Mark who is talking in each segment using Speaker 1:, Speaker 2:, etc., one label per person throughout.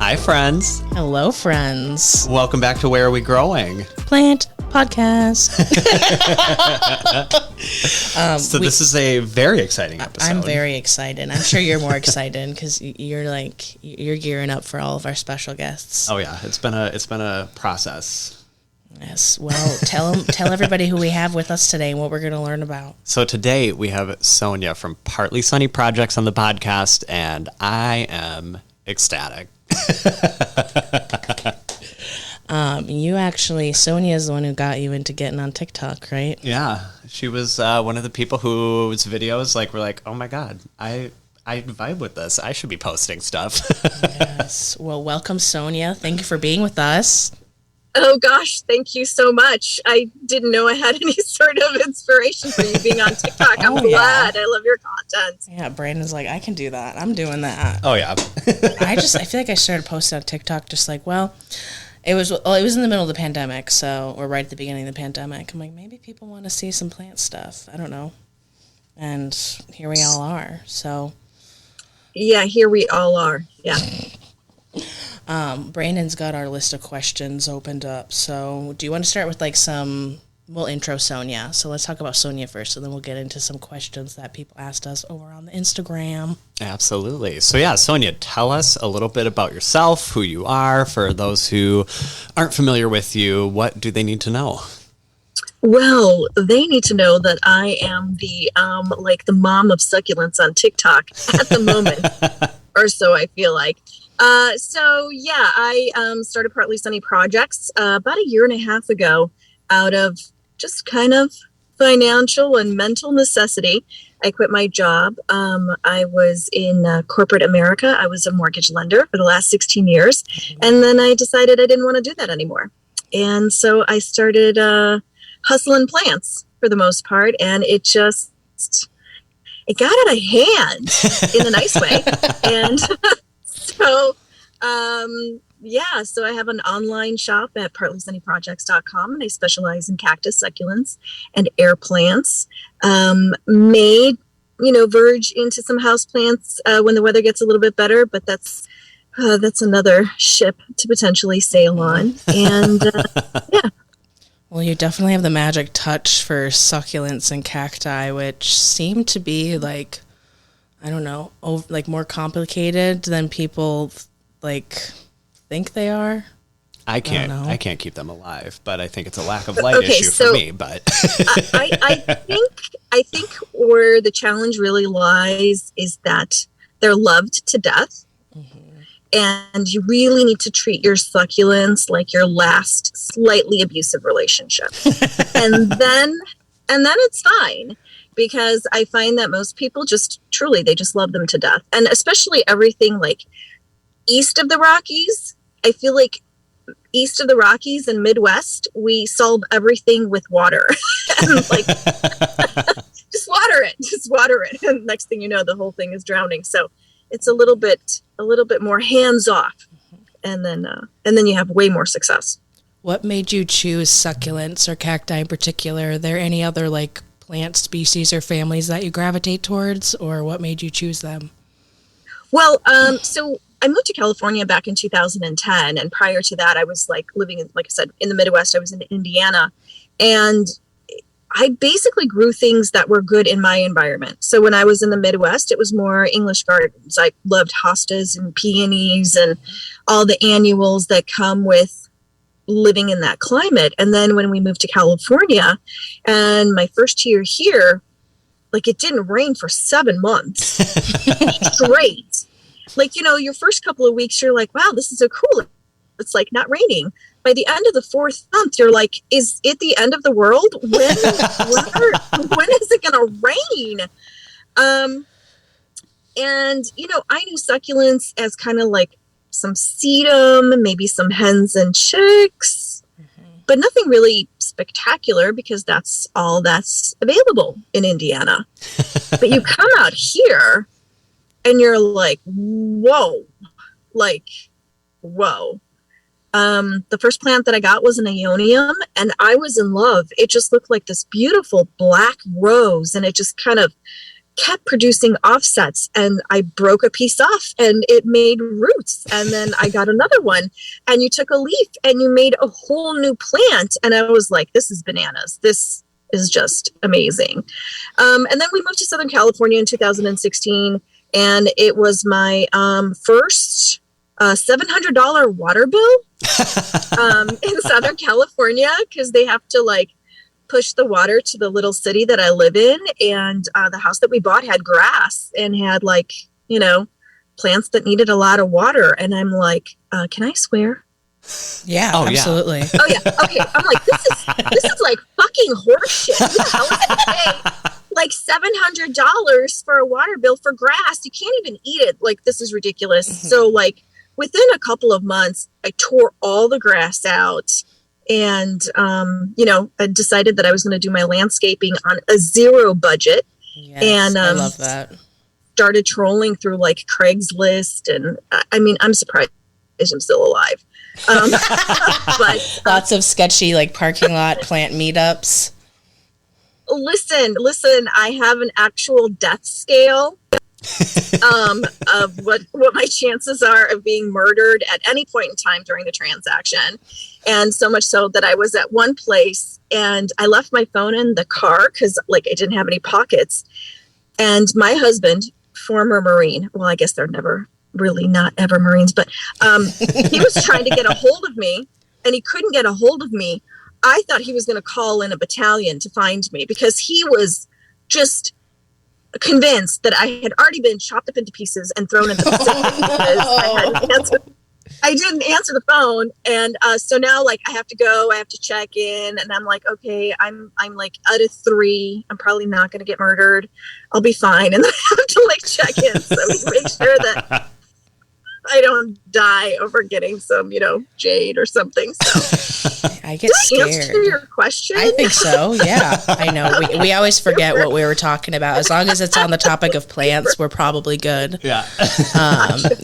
Speaker 1: Hi, friends.
Speaker 2: Hello, friends.
Speaker 1: Welcome back to Where Are We Growing?
Speaker 2: Plant podcast.
Speaker 1: This is a very exciting episode.
Speaker 2: I'm very excited. I'm sure you're more excited because you're gearing up for all of our special guests.
Speaker 1: Oh yeah, it's been a process.
Speaker 2: Yes. Well, tell everybody who we have with us today and what we're going to learn about.
Speaker 1: So today we have Sonja from Partly Sunny Projects on the podcast, and I am ecstatic.
Speaker 2: Sonja is the one who got you into getting on TikTok, right?
Speaker 1: Yeah, she was one of the people whose videos were like, oh my god, I vibe with this. I should be posting stuff.
Speaker 2: Yes. Well, welcome, Sonja. Thank you for being with us.
Speaker 3: Oh gosh, thank you so much. I didn't know I had any sort of inspiration for you being on TikTok. I'm glad. Yeah. I love your content.
Speaker 2: Yeah, Brandon's like, I can do that. I'm doing that.
Speaker 1: Oh yeah.
Speaker 2: I feel like I started posting on TikTok it was in the middle of the pandemic, or right at the beginning of the pandemic. I'm like, maybe people want to see some plant stuff. I don't know. And here we all are. So
Speaker 3: yeah, here we all are. Yeah.
Speaker 2: Brandon's got our list of questions opened up. So do you want to start with we'll intro Sonja. So let's talk about Sonja first, and then we'll get into some questions that people asked us over on the Instagram.
Speaker 1: Absolutely. So yeah, Sonja, tell us a little bit about yourself, who you are. For those who aren't familiar with you, what do they need to know?
Speaker 3: Well, they need to know that I am the mom of succulents on TikTok at the moment, or so I feel like. I started Partly Sunny Projects about a year and a half ago out of just kind of financial and mental necessity. I quit my job. I was in corporate America. I was a mortgage lender for the last 16 years. And then I decided I didn't want to do that anymore. And so I started hustling plants for the most part. And it got out of hand in a nice way. And so I have an online shop at partlysunnyprojects.com, and I specialize in cactus, succulents, and air plants. Verge into some houseplants when the weather gets a little bit better, but that's another ship to potentially sail on. And yeah.
Speaker 2: Well, you definitely have the magic touch for succulents and cacti, which seem to be more complicated than people think they are.
Speaker 1: I can't keep them alive, but I think it's a lack of light issue for me. But
Speaker 3: I think where the challenge really lies is that they're loved to death, and you really need to treat your succulents like your last slightly abusive relationship, and then it's fine. Because I find that most people they just love them to death. And especially everything east of the Rockies. I feel like east of the Rockies and Midwest, we solve everything with water. And just water it. And next thing you know, the whole thing is drowning. So it's a little bit more hands off. And then you have way more success.
Speaker 2: What made you choose succulents or cacti in particular? Are there any other plant species or families that you gravitate towards, or what made you choose them?
Speaker 3: Well, so I moved to California back in 2010, and prior to that, I was living in, like I said, in the Midwest. I was in Indiana, and I basically grew things that were good in my environment. So when I was in the Midwest, it was more English gardens. I loved hostas and peonies and all the annuals that come with living in that climate. And then when we moved to California, and my first year here, it didn't rain for 7 months straight. Your first couple of weeks, you're like, wow, this is so cool. It's not raining. By the end of the 4th month, you're like, is it the end of the world? When is it going to rain? And I knew succulents as kind of some sedum, maybe some hens and chicks, but nothing really spectacular because that's all that's available in Indiana. But you come out here and you're like, whoa. The first plant that I got was an Aeonium, and I was in love. It just looked like this beautiful black rose, and it just kind of kept producing offsets, and I broke a piece off and it made roots, and then I got another one, and you took a leaf and you made a whole new plant. And I was like, this is bananas. This is just amazing. And then we moved to Southern California in 2016, and it was my first $700 water bill in Southern California, because they have to like push the water to the little city that I live in. And the house that we bought had grass and had like, you know, plants that needed a lot of water. And I'm like, can I swear?
Speaker 2: Yeah,
Speaker 1: oh,
Speaker 2: absolutely.
Speaker 3: Yeah. Oh yeah. Okay. I'm like, this is like fucking horseshit. Who the hell is gonna pay like $700 for a water bill for grass? You can't even eat it. Like, this is ridiculous. Mm-hmm. So like within a couple of months, I tore all the grass out. And, you know, I decided that I was going to do my landscaping on a zero budget.
Speaker 2: Yes,
Speaker 3: and
Speaker 2: I love that.
Speaker 3: Started trolling through like Craigslist. And I mean, I'm surprised I'm still alive. But
Speaker 2: lots of sketchy, like parking lot plant meetups.
Speaker 3: Listen, I have an actual death scale of what my chances are of being murdered at any point in time during the transaction. And so much so that I was at one place and I left my phone in the car because like I didn't have any pockets. And my husband, former Marine, well, I guess they're never really not ever Marines, but he was trying to get a hold of me and he couldn't get a hold of me. I thought he was going to call in a battalion to find me because he was just convinced that I had already been chopped up into pieces and thrown into the Pacific because I didn't answer the phone. And so now like I have to go, I have to check in, and I'm like, okay, I'm like out of 3. I'm probably not going to get murdered. I'll be fine. And then I have to like check in so we can make sure that I don't die over getting some, you know, jade or something. So
Speaker 2: I get scared.
Speaker 3: Answer your question?
Speaker 2: I think so. Yeah, I know. We always forget what we were talking about. As long as it's on the topic of plants, we're probably good.
Speaker 1: Yeah.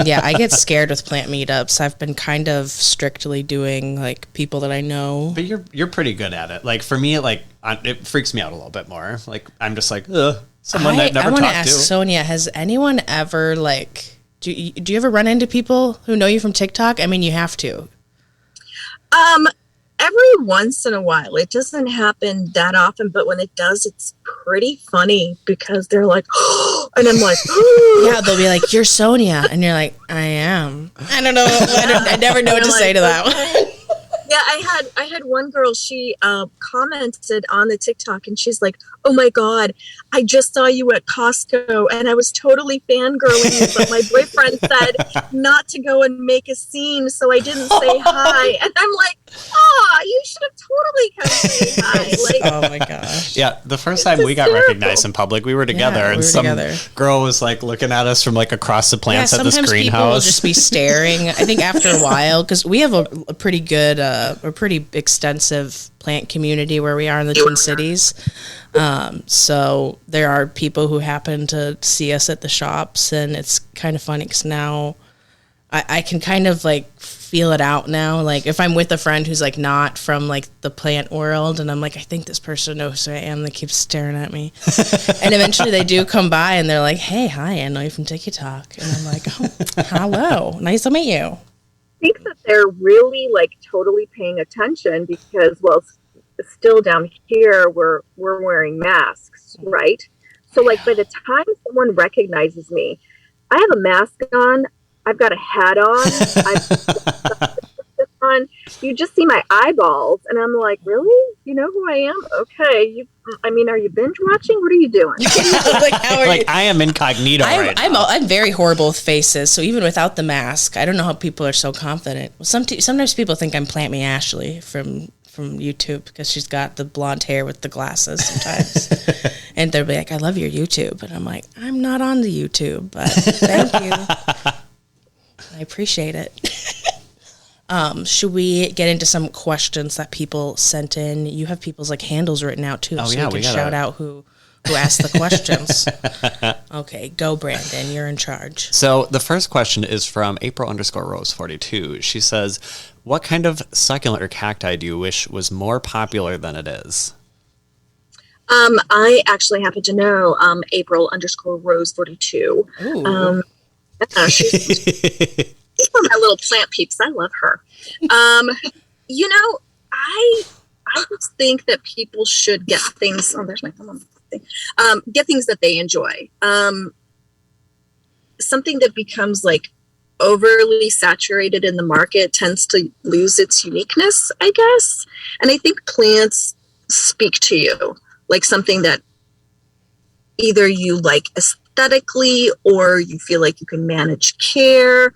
Speaker 2: Yeah, I get scared with plant meetups. I've been kind of strictly doing like people that I know.
Speaker 1: But you're pretty good at it. Like for me, it freaks me out a little bit more. Like I'm just like, someone I've never
Speaker 2: talked to. I want to ask Sonja, has anyone ever like? Do you ever run into people who know you from TikTok? I mean, you have to.
Speaker 3: Every once in a while. It doesn't happen that often, but when it does, it's pretty funny because they're like, oh, and I'm like, oh.
Speaker 2: Yeah, they'll be like, you're Sonja. And you're like, I am. I don't know. I never know what to say to that one.
Speaker 3: Yeah, I had one girl, she commented on the TikTok and she's like, oh my God, I just saw you at Costco and I was totally fangirling you, but my boyfriend said not to go and make a scene, so I didn't say hi. And I'm like, you should have totally come say hi. Like,
Speaker 2: oh my gosh.
Speaker 1: Yeah, the first time we got recognized in public, we were together, and some girl was like looking at us from like across the plants at this greenhouse.
Speaker 2: Sometimes people will just be staring. I think after a while, because we have a pretty good, a pretty extensive plant community where we are in the Twin Cities. So there are people who happen to see us at the shops, and it's kind of funny because now I can kind of like feel it out now. Like if I'm with a friend who's like not from like the plant world, and I'm like, I think this person knows who I am. They keep staring at me, and eventually they do come by and they're like, "Hey, hi, I know you from TikTok," and I'm like, "Oh, hello, nice to meet you."
Speaker 3: I think that they're really like totally paying attention because, well, still down here we're wearing masks, right? So like by the time someone recognizes me, I have a mask on, I've got a hat on, I've on. You just see my eyeballs, and I'm like, really? You know who I am? Okay. Are you binge watching? What are you doing?
Speaker 2: Like, how are you?
Speaker 1: I am incognito right now.
Speaker 2: I'm very horrible with faces, so even without the mask, I don't know how people are so confident. Sometimes people think I'm Plant Me Ashley from YouTube because she's got the blonde hair with the glasses sometimes. And they'll be like, I love your YouTube. And I'm like, I'm not on the YouTube, but thank you. I appreciate it. Should we get into some questions that people sent in? You have people's like handles written out too, so we can shout out who asked the questions. Okay, go Brandon, you're in charge.
Speaker 1: So the first question is from April_Rose42. She says, what kind of succulent or cacti do you wish was more popular than it is?
Speaker 3: I actually happen to know April underscore Rose 42.
Speaker 2: Ooh.
Speaker 3: She's one of my little plant peeps. I love her. Um, you know, I I just think that people should get things. Oh, there's my thumb on the thing. Get things that they enjoy. Something that becomes like overly saturated in the market tends to lose its uniqueness, I guess. And I think plants speak to you like something that either you like aesthetically or you feel like you can manage care.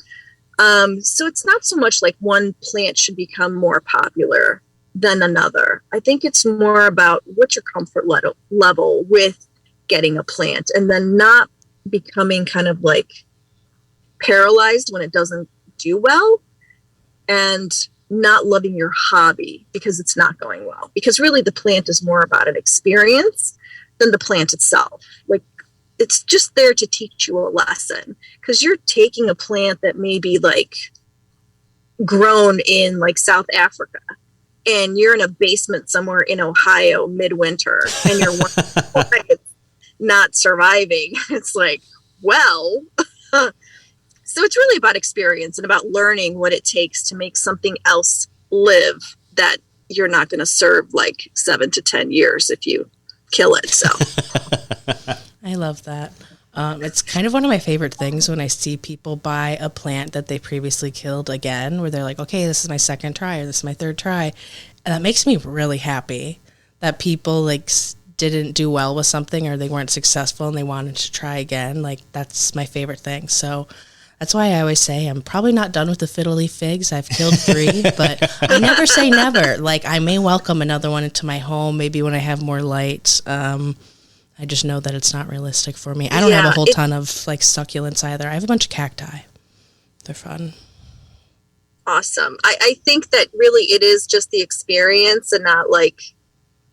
Speaker 3: So it's not so much like one plant should become more popular than another. I think it's more about what's your comfort level with getting a plant, and then not becoming kind of like paralyzed when it doesn't do well, and not loving your hobby because it's not going well. Because really the plant is more about an experience than the plant itself. Like, it's just there to teach you a lesson, because you're taking a plant that may be like grown in like South Africa, and you're in a basement somewhere in Ohio midwinter, and you're wondering why it's not surviving. It's like, well, so it's really about experience and about learning what it takes to make something else live that you're not going to serve like 7 to 10 years if you kill it. So
Speaker 2: I love that. It's kind of one of my favorite things when I see people buy a plant that they previously killed again, where they're like, okay, this is my second try, or this is my third try. And that makes me really happy that people like didn't do well with something, or they weren't successful and they wanted to try again. Like, that's my favorite thing. So that's why I always say I'm probably not done with the fiddle leaf figs. I've killed 3, but I never say never. Like, I may welcome another one into my home, maybe when I have more light. I just know that it's not realistic for me. I don't have a whole ton of like succulents either. I have a bunch of cacti. They're fun.
Speaker 3: Awesome. I think that really it is just the experience, and not like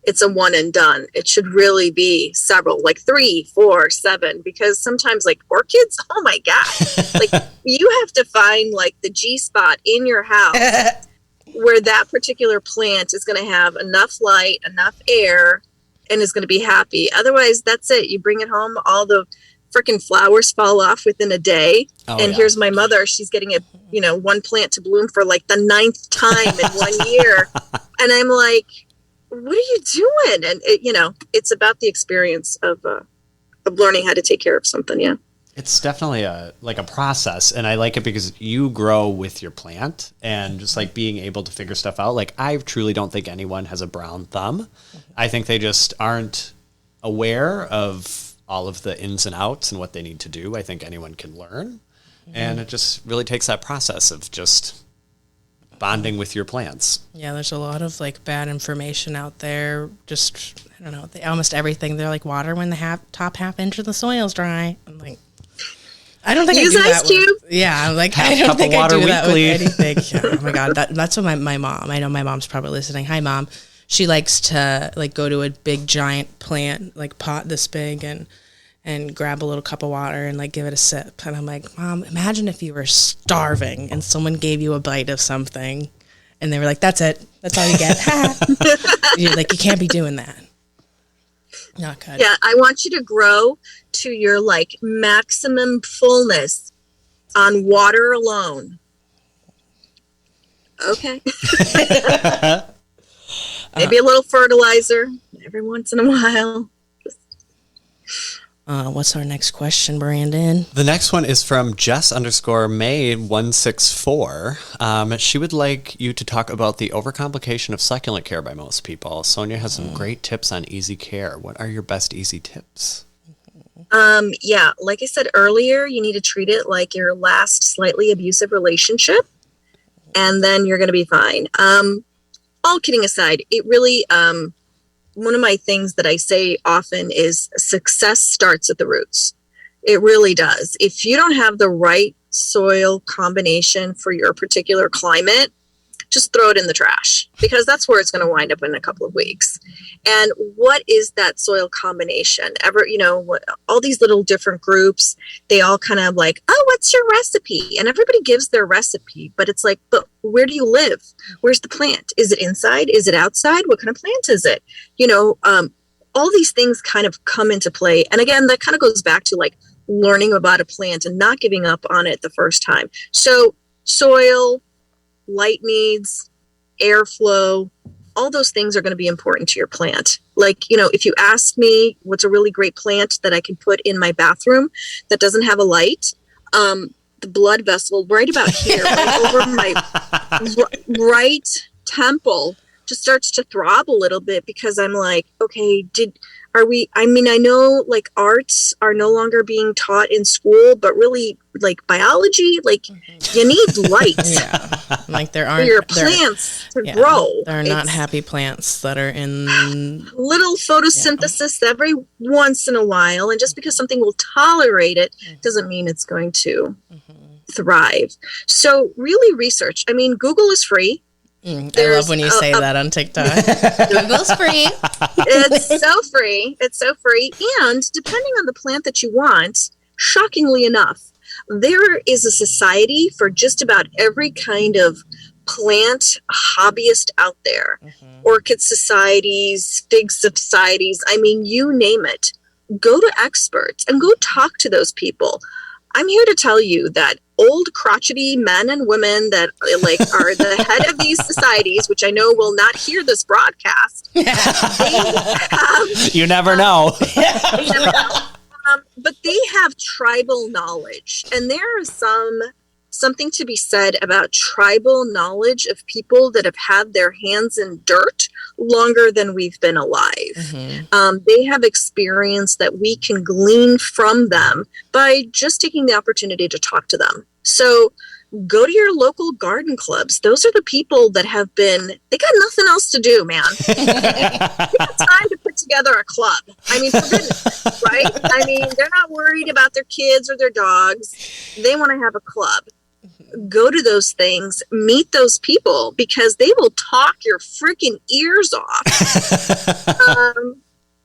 Speaker 3: it's a one and done. It should really be several, like 3, 4, 7, because sometimes like orchids, oh my God, like you have to find like the G spot in your house where that particular plant is going to have enough light, enough air, and is going to be happy. Otherwise, that's it. You bring it home, all the freaking flowers fall off within a day. Here's my mother. She's getting one plant to bloom for like the 9th time in 1 year. And I'm like, what are you doing? And it's about the experience of learning how to take care of something. Yeah.
Speaker 1: It's definitely a process, and I like it because you grow with your plant, and just like being able to figure stuff out. Like, I truly don't think anyone has a brown thumb. I think they just aren't aware of all of the ins and outs and what they need to do. I think anyone can learn, and it just really takes that process of just bonding with your plants.
Speaker 2: Yeah, there's a lot of like bad information out there. Just, I don't know, almost everything. They're like, water when the top half inch of the soil's dry. I'm like, I don't think
Speaker 3: use
Speaker 2: I do
Speaker 3: ice
Speaker 2: that.
Speaker 3: cube.
Speaker 2: Yeah, I'm like,
Speaker 1: Half
Speaker 2: I don't
Speaker 1: cup
Speaker 2: think
Speaker 1: of
Speaker 2: I
Speaker 1: water
Speaker 2: do that with
Speaker 1: weekly.
Speaker 2: anything. Yeah, oh my God, that's what my mom. I know my mom's probably listening. Hi, Mom. She likes to like go to a big giant plant, like pot this big, and grab a little cup of water and like give it a sip. And I'm like, Mom, imagine if you were starving and someone gave you a bite of something, and they were like, that's it. That's all you get. You're like, you can't be doing that. Not good.
Speaker 3: Yeah, I want you to grow to your like maximum fullness on water alone. Okay. Maybe a little fertilizer every once in a while.
Speaker 2: What's our next question, Brandon?
Speaker 1: The next one is from Jess_May164. She would like you to talk about the overcomplication of succulent care by most people. Sonja has some great tips on easy care. What are your best easy tips?
Speaker 3: Yeah, like I said earlier, you need to treat it like your last slightly abusive relationship, and then you're going to be fine. All kidding aside, it really, one of my things that I say often is success starts at the roots. It really does. If you don't have the right soil combination for your particular climate, just throw it in the trash, because that's where it's going to wind up in a couple of weeks. And what is that soil combination? All these little different groups, they all kind of like, oh, what's your recipe? And everybody gives their recipe, but it's like, but where do you live? Where's the plant? Is it inside? Is it outside? What kind of plant is it? all these things kind of come into play. And again, that kind of goes back to like learning about a plant and not giving up on it the first time. So soil, light needs, airflow, all those things are going to be important to your plant. Like, you know, if you ask me what's a really great plant that I can put in my bathroom that doesn't have a light, the blood vessel right about here, right over my right temple just starts to throb a little bit, because I'm like, okay, I know like arts are no longer being taught in school, but really like biology, like you need light.
Speaker 2: Yeah. Like there aren't
Speaker 3: for your plants to
Speaker 2: yeah,
Speaker 3: grow.
Speaker 2: There are not happy plants that are in
Speaker 3: little photosynthesis every once in a while. And just because something will tolerate it doesn't mean it's going to thrive. So really research. I mean, Google is free.
Speaker 2: I love when you say that on TikTok. Google's free.
Speaker 3: It's so free. It's so free. And depending on the plant that you want, shockingly enough, there is a society for just about every kind of plant hobbyist out there. Orchid societies, fig societies. I mean, you name it. Go to experts and go talk to those people. I'm here to tell you that old crotchety men and women that like are the head of these societies, which I know will not hear this broadcast, they have,
Speaker 1: you never know.
Speaker 3: they never know. But they have tribal knowledge, and there is something to be said about tribal knowledge of people that have had their hands in dirt longer than we've been alive. They have experience that we can glean from them by just taking the opportunity to talk to them. So go to your local garden clubs. Those are the people that they got nothing else to do, man. They got time to put together a club. I mean, for goodness, right? I mean, they're not worried about their kids or their dogs. They want to have a club. Go to those things, meet those people, because they will talk your freaking ears off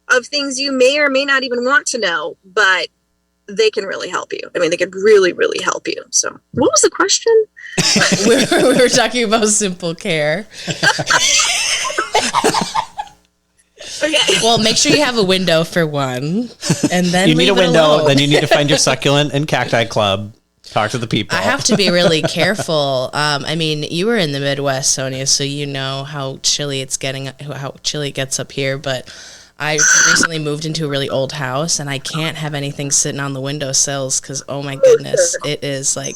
Speaker 3: of things you may or may not even want to know, but they can really help you. I mean, they could really, really help you. So what was the question?
Speaker 2: we were talking about simple care.
Speaker 3: Okay.
Speaker 2: Well, make sure you have a window for one, and then
Speaker 1: you need a window.
Speaker 2: alone.
Speaker 1: Then you need to find your succulent and cacti club. Talk to the people.
Speaker 2: I have to be really careful. I mean, you were in the Midwest, Sonja, so you know how chilly it gets up here. But I recently moved into a really old house, and I can't have anything sitting on the windowsills because, oh my goodness, it is like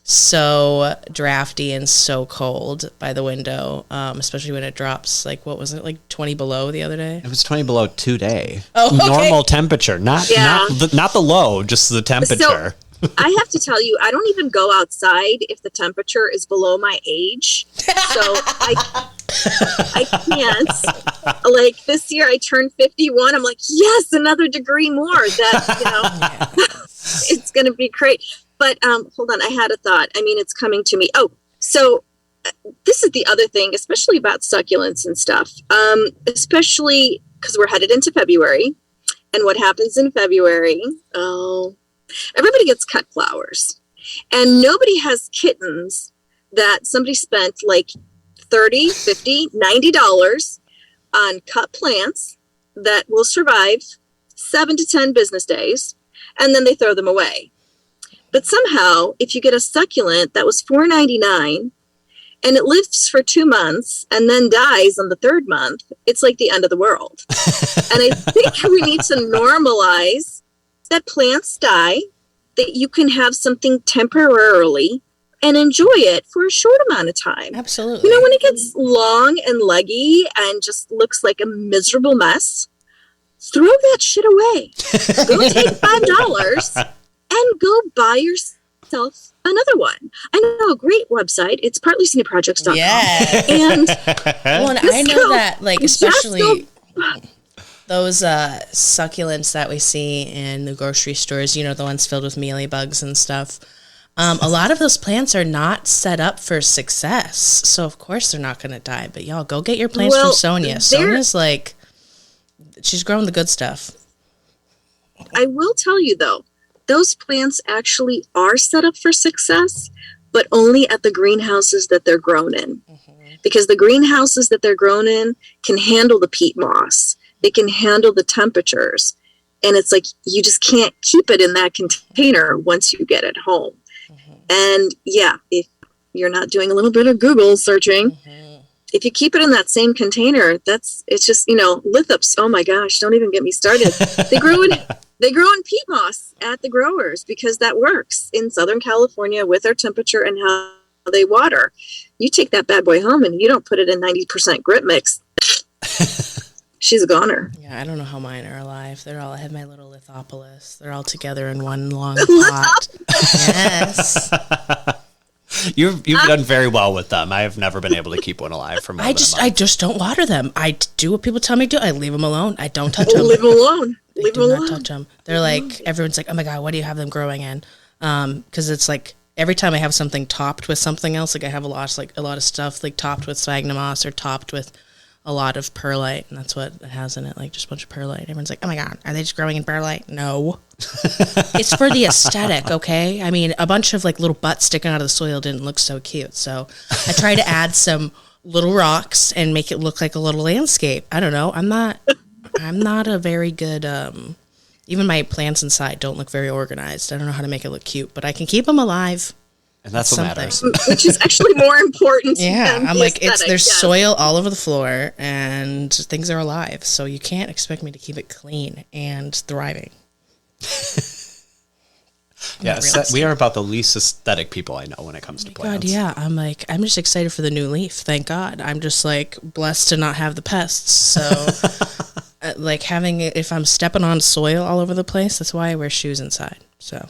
Speaker 2: so drafty and so cold by the window, especially when it drops. Like, what was it, like 20 below the other day?
Speaker 1: It was 20 below today.
Speaker 2: Oh, okay.
Speaker 1: Normal temperature, not the low, just the temperature.
Speaker 3: So, I have to tell you, I don't even go outside if the temperature is below my age. So I can't. Like this year I turned 51. I'm like, yes, another degree more. That, it's going to be great. But hold on, I had a thought. I mean, it's coming to me. Oh, so this is the other thing, especially about succulents and stuff, especially because we're headed into February. And what happens in February? Everybody gets cut flowers, and nobody has kittens that somebody spent like $30, $50, $90 on cut plants that will survive 7 to 10 business days, and then they throw them away. But somehow, if you get a succulent that was $4.99 and it lives for 2 months and then dies on the 3rd month, it's like the end of the world. And I think we need to normalize that plants die, that you can have something temporarily and enjoy it for a short amount of time.
Speaker 2: Absolutely.
Speaker 3: You know, when it gets long and leggy and just looks like a miserable mess, throw that shit away. Go take $5 and go buy yourself another one. I know a great website. It's partlycineprojects.com.
Speaker 2: Yeah.
Speaker 3: And
Speaker 2: I know that, like, especially those succulents that we see in the grocery stores, you know, the ones filled with mealybugs and stuff. A lot of those plants are not set up for success. So, of course, they're not going to die. But, y'all, go get your plants from Sonja. Sonja's like, she's growing the good stuff.
Speaker 3: I will tell you, though, those plants actually are set up for success, but only at the greenhouses that they're grown in. Because the greenhouses that they're grown in can handle the peat moss. It can handle the temperatures. And it's like, you just can't keep it in that container once you get it home. And yeah, if you're not doing a little bit of Google searching, if you keep it in that same container, it's just, lithops. Oh my gosh, don't even get me started. They grow in peat moss at the growers because that works in Southern California with their temperature and how they water. You take that bad boy home and you don't put it in 90% grit mix. She's a goner.
Speaker 2: Yeah, I don't know how mine are alive. I have my little lithopolis. They're all together in one long pot. Yes.
Speaker 1: You've done very well with them. I have never been able to keep one alive for more than a month.
Speaker 2: I just don't water them. I do what people tell me to do. I leave them alone. I don't touch them.
Speaker 3: Leave them alone.
Speaker 2: I do not touch them. They're like, everyone's like, oh my God, what do you have them growing in? Because it's like every time I have something topped with something else, like I have a lot of stuff like topped with sphagnum moss or topped with a lot of perlite, and that's what it has in it, like just a bunch of perlite. Everyone's like, oh my God, are they just growing in perlite? No. It's for the aesthetic, okay? I mean, a bunch of like little butts sticking out of the soil didn't look so cute, so I try to add some little rocks and make it look like a little landscape. I don't know. I'm not a very good, even my plants inside don't look very organized. I don't know how to make it look cute, but I can keep them alive.
Speaker 1: And that's what matters.
Speaker 3: Which is actually more important.
Speaker 2: Yeah, I'm like, there's soil all over the floor and things are alive. So you can't expect me to keep it clean and thriving.
Speaker 1: Yeah, we are about the least aesthetic people I know when it comes to plants.
Speaker 2: God, yeah. I'm just excited for the new leaf. Thank God. I'm just like blessed to not have the pests. So like if I'm stepping on soil all over the place, that's why I wear shoes inside. So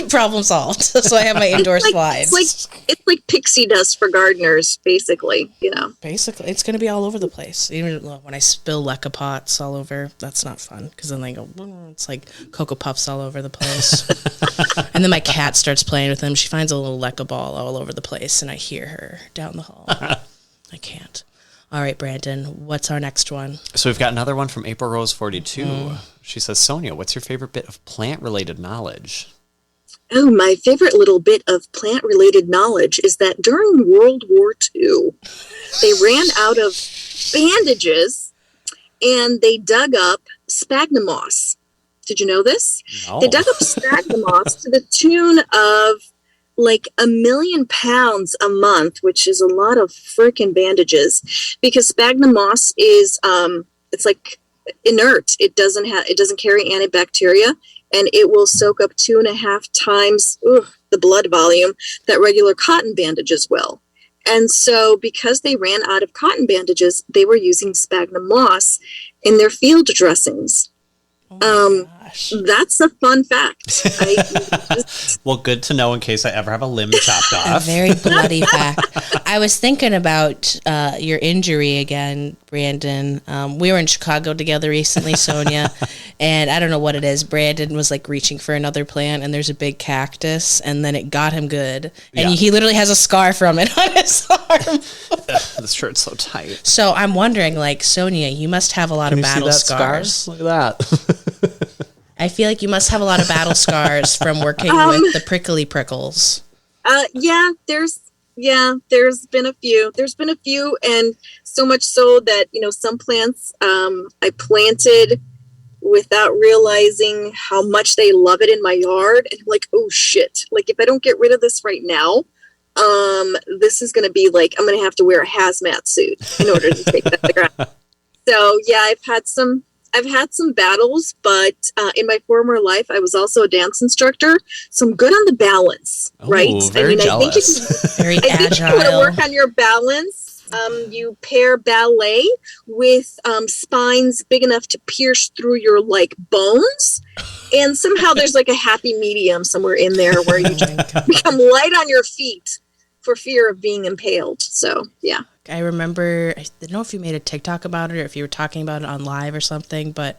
Speaker 2: problem solved. So I have my indoor slides.
Speaker 3: It's like pixie dust for gardeners, basically,
Speaker 2: Basically, it's going to be all over the place. Even when I spill leca pots all over, that's not fun because then they go, it's like Cocoa Puffs all over the place. And then my cat starts playing with them. She finds a little leca ball all over the place, and I hear her down the hall. I can't. All right, Brandon, what's our next one?
Speaker 1: So we've got another one from April Rose 42. She says, Sonia, what's your favorite bit of plant-related knowledge?
Speaker 3: Oh, my favorite little bit of plant-related knowledge is that during World War II, they ran out of bandages and they dug up sphagnum moss. Did you know this?
Speaker 1: No.
Speaker 3: They dug up sphagnum moss to the tune of like 1 million pounds a month, which is a lot of freaking bandages, because sphagnum moss is it's like inert. It doesn't carry antibacteria, and it will soak up 2.5 times the blood volume that regular cotton bandages will. And so because they ran out of cotton bandages, they were using sphagnum moss in their field dressings. That's a fun fact.
Speaker 1: Well, good to know in case I ever have a limb chopped off.
Speaker 2: A very bloody fact. I was thinking about your injury again, Brandon. We were in Chicago together recently, Sonia, and I don't know what it is. Brandon was like reaching for another plant, and there's a big cactus, and then it got him good. And he literally has a scar from it on his arm.
Speaker 1: This shirt's so tight.
Speaker 2: So I'm wondering, like, Sonia, you must have a lot of battle scars.
Speaker 1: Look at that.
Speaker 2: I feel like you must have a lot of battle scars from working with the prickly prickles.
Speaker 3: There's been a few. There's been a few, and so much so that, some plants I planted without realizing how much they love it in my yard. And I'm like, oh shit. Like, if I don't get rid of this right now, this is going to be like, I'm going to have to wear a hazmat suit in order to take that to the ground. So yeah, I've had some battles, but in my former life, I was also a dance instructor, so I'm good on the balance, right?
Speaker 1: Very jealous.
Speaker 2: Very agile.
Speaker 3: I think if you want to work on your balance, you pair ballet with spines big enough to pierce through your bones, and somehow there's like a happy medium somewhere in there where you just become light on your feet for fear of being impaled. So yeah.
Speaker 2: I remember, I don't know if you made a TikTok about it or if you were talking about it on live or something, but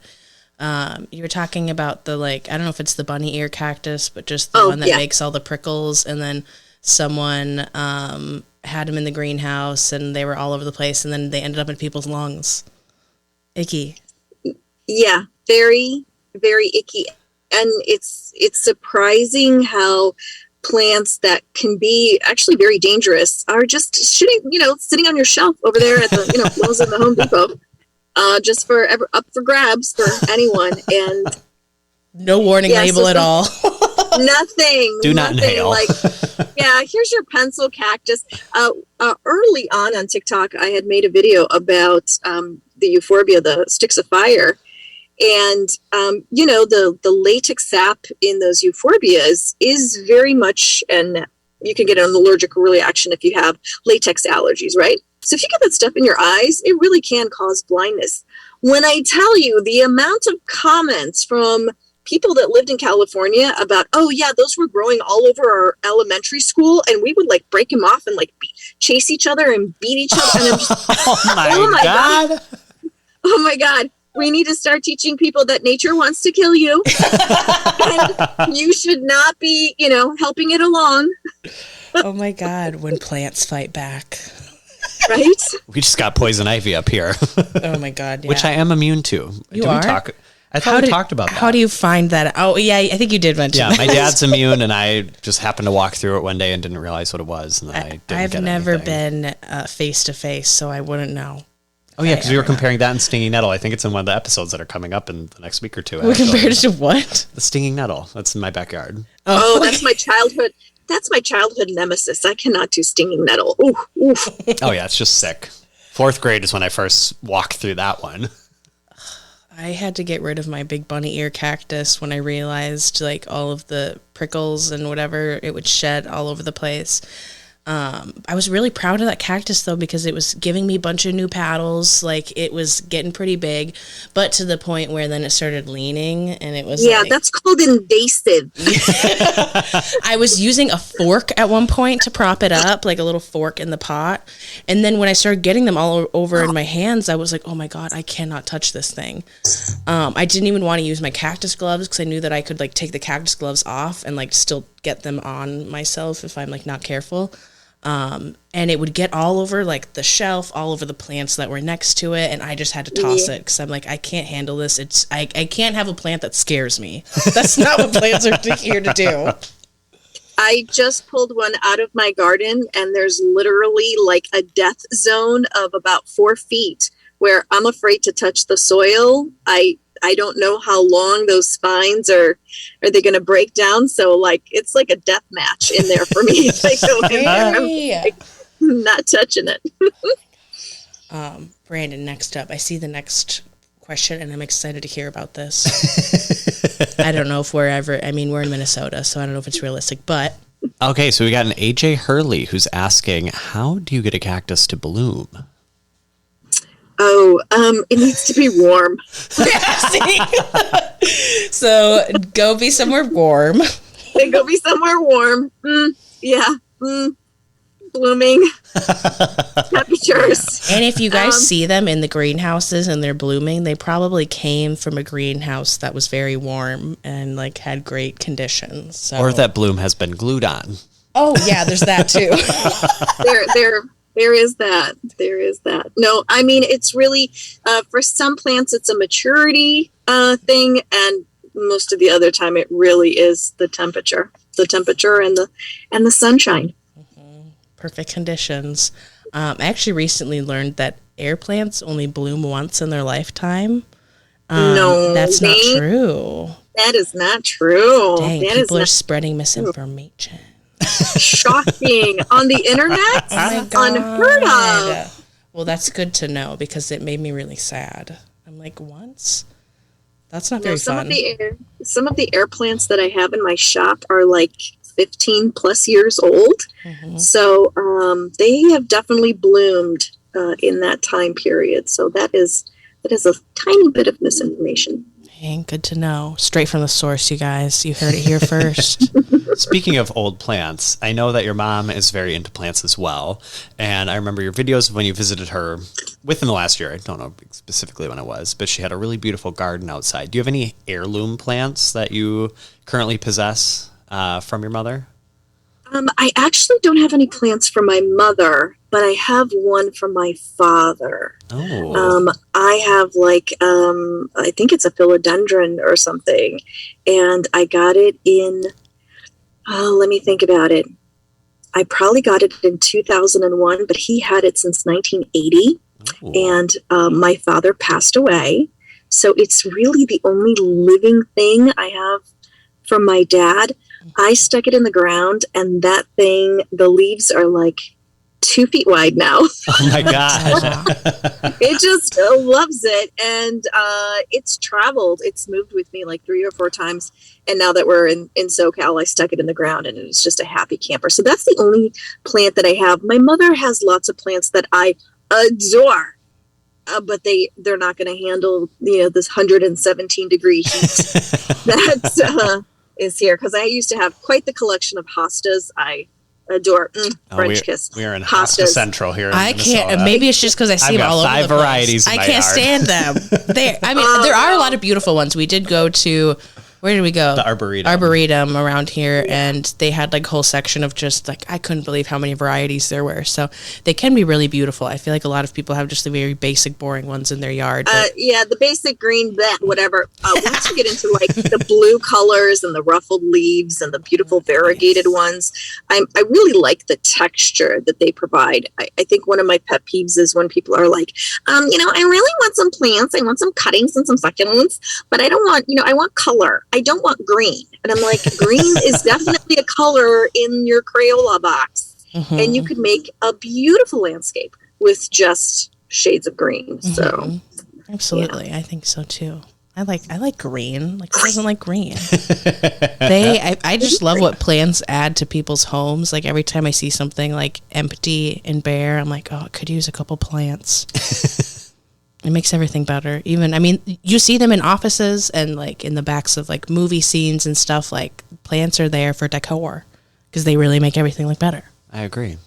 Speaker 2: you were talking about the, I don't know if it's the bunny ear cactus, but just the one that makes all the prickles. And then someone had them in the greenhouse and they were all over the place, and then they ended up in people's lungs. Icky.
Speaker 3: Yeah, very, very icky. And it's surprising how plants that can be actually very dangerous are just sitting on your shelf over there at the, Lowe's and the Home Depot. just for up for grabs for anyone. And
Speaker 2: no warning label at all.
Speaker 3: Nothing.
Speaker 1: Do not inhale.
Speaker 3: Like, yeah, here's your pencil cactus. Early on TikTok, I had made a video about the euphorbia, the sticks of fire. And, the latex sap in those euphorbias is very much, and you can get an allergic reaction if you have latex allergies, right? So if you get that stuff in your eyes, it really can cause blindness. When I tell you the amount of comments from people that lived in California about, oh yeah, those were growing all over our elementary school, and we would like break them off and like chase each other and beat each other. And I'm just,
Speaker 1: oh my God.
Speaker 3: Oh my God. We need to start teaching people that nature wants to kill you. And you should not be, helping it along.
Speaker 2: Oh my God, when plants fight back.
Speaker 3: Right?
Speaker 1: We just got poison ivy up here.
Speaker 2: Oh my God, yeah.
Speaker 1: Which I am immune to.
Speaker 2: You are?
Speaker 1: I thought we talked about that.
Speaker 2: How do you find that? Oh, yeah, I think you did mention that.
Speaker 1: Yeah, my dad's immune, and I just happened to walk through it one day and didn't realize what it was. And then
Speaker 2: I've never been face-to-face, so I wouldn't know.
Speaker 1: Oh, yeah, because we were comparing that and stinging nettle. I think it's in one of the episodes that are coming up in the next week or two.
Speaker 2: We compared it to what?
Speaker 1: The stinging nettle. That's in my backyard.
Speaker 3: Oh, that's my childhood. That's my childhood nemesis. I cannot do stinging nettle. Ooh, ooh.
Speaker 1: Oh, yeah, it's just sick. 4th grade is when I first walked through that one.
Speaker 2: I had to get rid of my big bunny ear cactus when I realized like all of the prickles and whatever it would shed all over the place. I was really proud of that cactus though, because it was giving me a bunch of new petals. Like it was getting pretty big, but to the point where then it started leaning and it was
Speaker 3: that's called invasive.
Speaker 2: I was using a fork at one point to prop it up, like a little fork in the pot. And then when I started getting them all over in my hands, I was like, oh my God, I cannot touch this thing. I didn't even want to use my cactus gloves because I knew that I could like take the cactus gloves off and like still get them on myself if I'm like not careful. And it would get all over like the shelf, all over the plants that were next to it. And I just had to toss it because I'm like, I can't handle this. I can't have a plant that scares me. That's not what plants are here to do.
Speaker 3: I just pulled one out of my garden and there's literally like a death zone of about 4 feet where I'm afraid to touch the soil. I don't know how long those spines are they going to break down. So like, it's like a death match in there for me. Like, I'm not touching it.
Speaker 2: Brandon, next up, I see the next question and I'm excited to hear about this. I don't know if we're in Minnesota, so I don't know if it's realistic, but.
Speaker 1: Okay. So we got an AJ Hurley who's asking, how do you get a cactus to bloom?
Speaker 3: Oh, it needs to be warm.
Speaker 2: So go be somewhere warm.
Speaker 3: Go be somewhere warm. Blooming temperatures.
Speaker 2: And if you guys see them in the greenhouses and they're blooming, they probably came from a greenhouse that was very warm and like had great conditions. So.
Speaker 1: Or that bloom has been glued on.
Speaker 2: Oh yeah, there's that too.
Speaker 3: There is that. There is that. No, I mean, it's really, for some plants, it's a maturity thing. And most of the other time, it really is the temperature and the sunshine.
Speaker 2: Mm-hmm. Perfect conditions. I actually recently learned that air plants only bloom once in their lifetime.
Speaker 3: No,
Speaker 2: that's not true.
Speaker 3: That is not true.
Speaker 2: Dang, people are spreading misinformation.
Speaker 3: Shocking. On the internet?
Speaker 2: Oh my God.
Speaker 3: Unheard of.
Speaker 2: Well, that's good to know because it made me really sad. I'm like, once? That's not very fun.
Speaker 3: Some of the air plants that I have in my shop are like 15 plus years old. Mm-hmm. So they have definitely bloomed in that time period. So that is a tiny bit of misinformation.
Speaker 2: Dang, good to know. Straight from the source, you guys. You heard it here first.
Speaker 1: Speaking of old plants, I know that your mom is very into plants as well. And I remember your videos of when you visited her within the last year. I don't know specifically when it was, but she had a really beautiful garden outside. Do you have any heirloom plants that you currently possess from your mother?
Speaker 3: I actually don't have any plants from my mother, but I have one from my father.
Speaker 1: Oh.
Speaker 3: I have like, I think it's a philodendron or something. And I got it in, let me think about it. I probably got it in 2001, but he had it since 1980. And my father passed away. So it's really the only living thing I have from my dad. I stuck it in the ground, and that thing, the leaves are like 2 feet wide now.
Speaker 1: Oh my God.
Speaker 3: It just loves it. And it's traveled. It's moved with me like 3 or 4 times. And now that we're in SoCal, I stuck it in the ground, and it's just a happy camper. So that's the only plant that I have. My mother has lots of plants that I adore. But they're not going to handle, this 117-degree heat that is here. Because I used to have quite the collection of hostas. I adore French kiss.
Speaker 1: We are in Hosta Central here.
Speaker 2: I can't. Maybe it's just because I see them all over the place. 5
Speaker 1: varieties.
Speaker 2: I can't stand them. There are a lot of beautiful ones. We did go to. Where did we go?
Speaker 1: The Arboretum.
Speaker 2: Arboretum around here, and they had like a whole section of just like, I couldn't believe how many varieties there were. So they can be really beautiful. I feel like a lot of people have just the very basic, boring ones in their yard.
Speaker 3: The basic green, whatever. Once you get into like the blue colors and the ruffled leaves and the beautiful variegated ones, I really like the texture that they provide. I think one of my pet peeves is when people are like, I really want some plants. I want some cuttings and some succulents, but I don't want, I want color. I don't want green. And I'm like, green is definitely a color in your Crayola box. Mm-hmm. And you could make a beautiful landscape with just shades of green. Mm-hmm. So
Speaker 2: absolutely. Yeah. I think so too. I like green. Like, who doesn't like green? I just love what plants add to people's homes. Like every time I see something like empty and bare, I'm like, oh, it could use a couple plants. It makes everything better. You see them in offices and like in the backs of like movie scenes and stuff. Like plants are there for decor because they really make everything look better.
Speaker 1: I agree.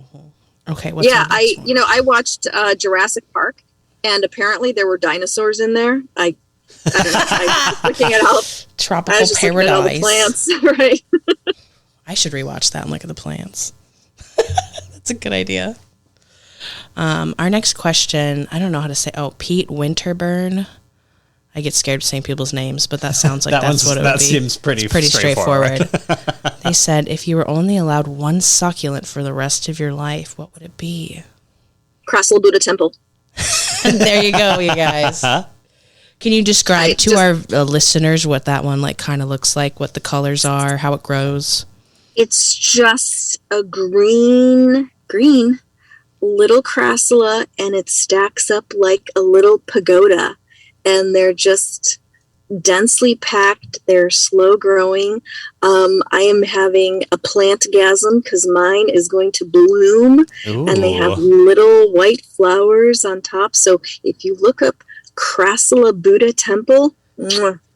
Speaker 2: Mm-hmm. Okay.
Speaker 3: I watched Jurassic Park, and apparently there were dinosaurs in there. I don't know. I was looking at all
Speaker 2: tropical paradise.
Speaker 3: All the plants, right?
Speaker 2: I should rewatch that and look at the plants. That's a good idea. Our next question, I don't know how to say. Oh, Pete Winterburn. I get scared saying people's names, but that sounds like that's what it would be.
Speaker 1: That seems pretty
Speaker 2: straightforward. They said, if you were only allowed one succulent for the rest of your life, what would it be?
Speaker 3: Crassel Buddha Temple.
Speaker 2: There you go, you guys. Can you describe to our listeners what that one like kind of looks like, what the colors are, how it grows?
Speaker 3: It's just a green little crassula, and it stacks up like a little pagoda, and they're just densely packed. They're slow growing. I am having a plant-gasm because mine is going to bloom. Ooh. And they have little white flowers on top. So if you look up Crassula Buddha Temple,
Speaker 1: we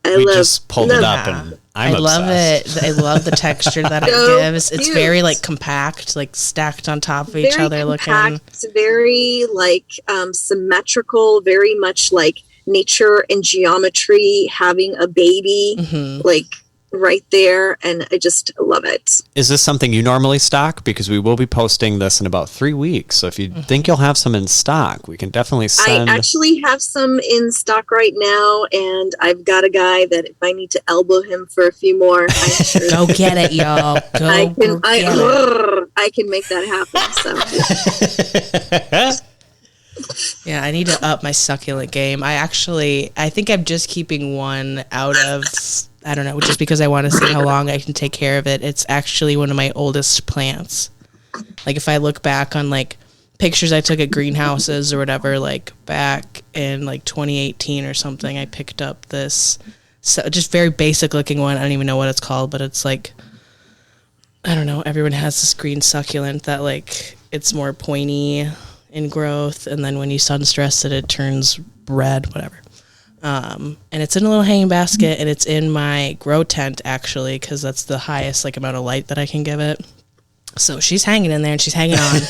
Speaker 1: just pulled it up, and I
Speaker 2: love it. I love the texture that it gives. It's very like compact, like stacked on top of each other. Looking
Speaker 3: very like symmetrical, very much like nature and geometry having a baby, like right there, and I just love it.
Speaker 1: Is this something you normally stock? Because we will be posting this in about 3 weeks. So if you think you'll have some in stock, we can definitely send.
Speaker 3: I actually have some in stock right now, and I've got a guy that if I need to elbow him for a few more, I'm sure
Speaker 2: go get it, y'all. I
Speaker 3: can make that happen. So.
Speaker 2: Yeah, I need to up my succulent game. I think I'm just keeping one out of, I don't know, just because I want to see how long I can take care of it. It's actually one of my oldest plants. Like if I look back on like pictures I took at greenhouses or whatever, like back in like 2018 or something, I picked up this just very basic looking one. I don't even know what it's called, but it's like, I don't know, everyone has this green succulent that like, it's more pointy in growth, and then when you sun stress it turns red, whatever. And it's in a little hanging basket, and it's in my grow tent actually, because that's the highest like amount of light that I can give it. So she's hanging in there, and she's hanging on,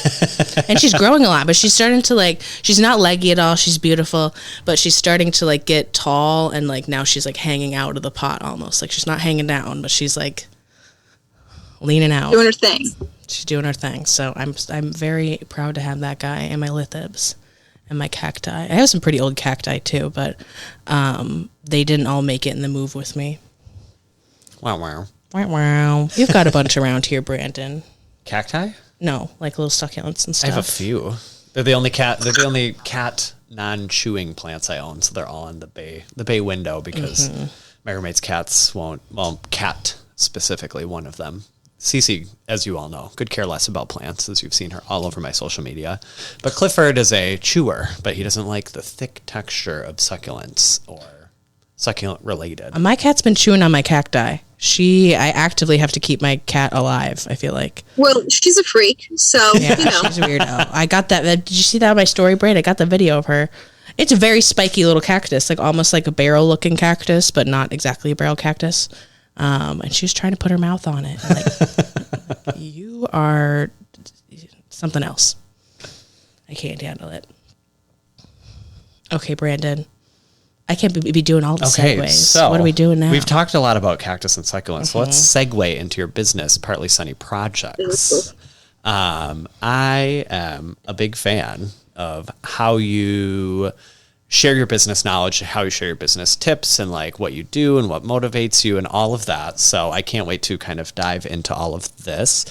Speaker 2: and she's growing a lot, but she's starting to like, she's not leggy at all. She's beautiful, but she's starting to like get tall, and like now she's like hanging out of the pot almost. Like she's not hanging down, but she's like leaning out,
Speaker 3: doing her thing.
Speaker 2: She's doing her thing. So I'm very proud to have that guy and my lithibs and my cacti. I have some pretty old cacti too, but they didn't all make it in the move with me.
Speaker 1: Wow.
Speaker 2: You've got a bunch around here, Brandon.
Speaker 1: Cacti?
Speaker 2: No, like little succulents and stuff.
Speaker 1: I have a few. They're the only cat non-chewing plants I own, so they're all in the bay window because my roommate's cats won't. Well, cat specifically, one of them. Cece, as you all know, could care less about plants, as you've seen her all over my social media. But Clifford is a chewer, but he doesn't like the thick texture of succulents or succulent related.
Speaker 2: My cat's been chewing on my cacti. I actively have to keep my cat alive, I feel like.
Speaker 3: Well, she's a freak, so,
Speaker 2: Yeah, she's a weirdo. I got that. Did you see that on my story, Braid? I got the video of her. It's a very spiky little cactus, like almost like a barrel-looking cactus, but not exactly a barrel cactus. And she was trying to put her mouth on it. Like, you are something else. I can't handle it. Okay, Brandon. I can't be doing all the segues. So what are we doing now?
Speaker 1: We've talked a lot about cactus and succulents. So let's segue into your business, Partly Sunny Projects. I am a big fan of how you share your business knowledge, how you share your business tips, and like what you do and what motivates you and all of that. So I can't wait to kind of dive into all of this.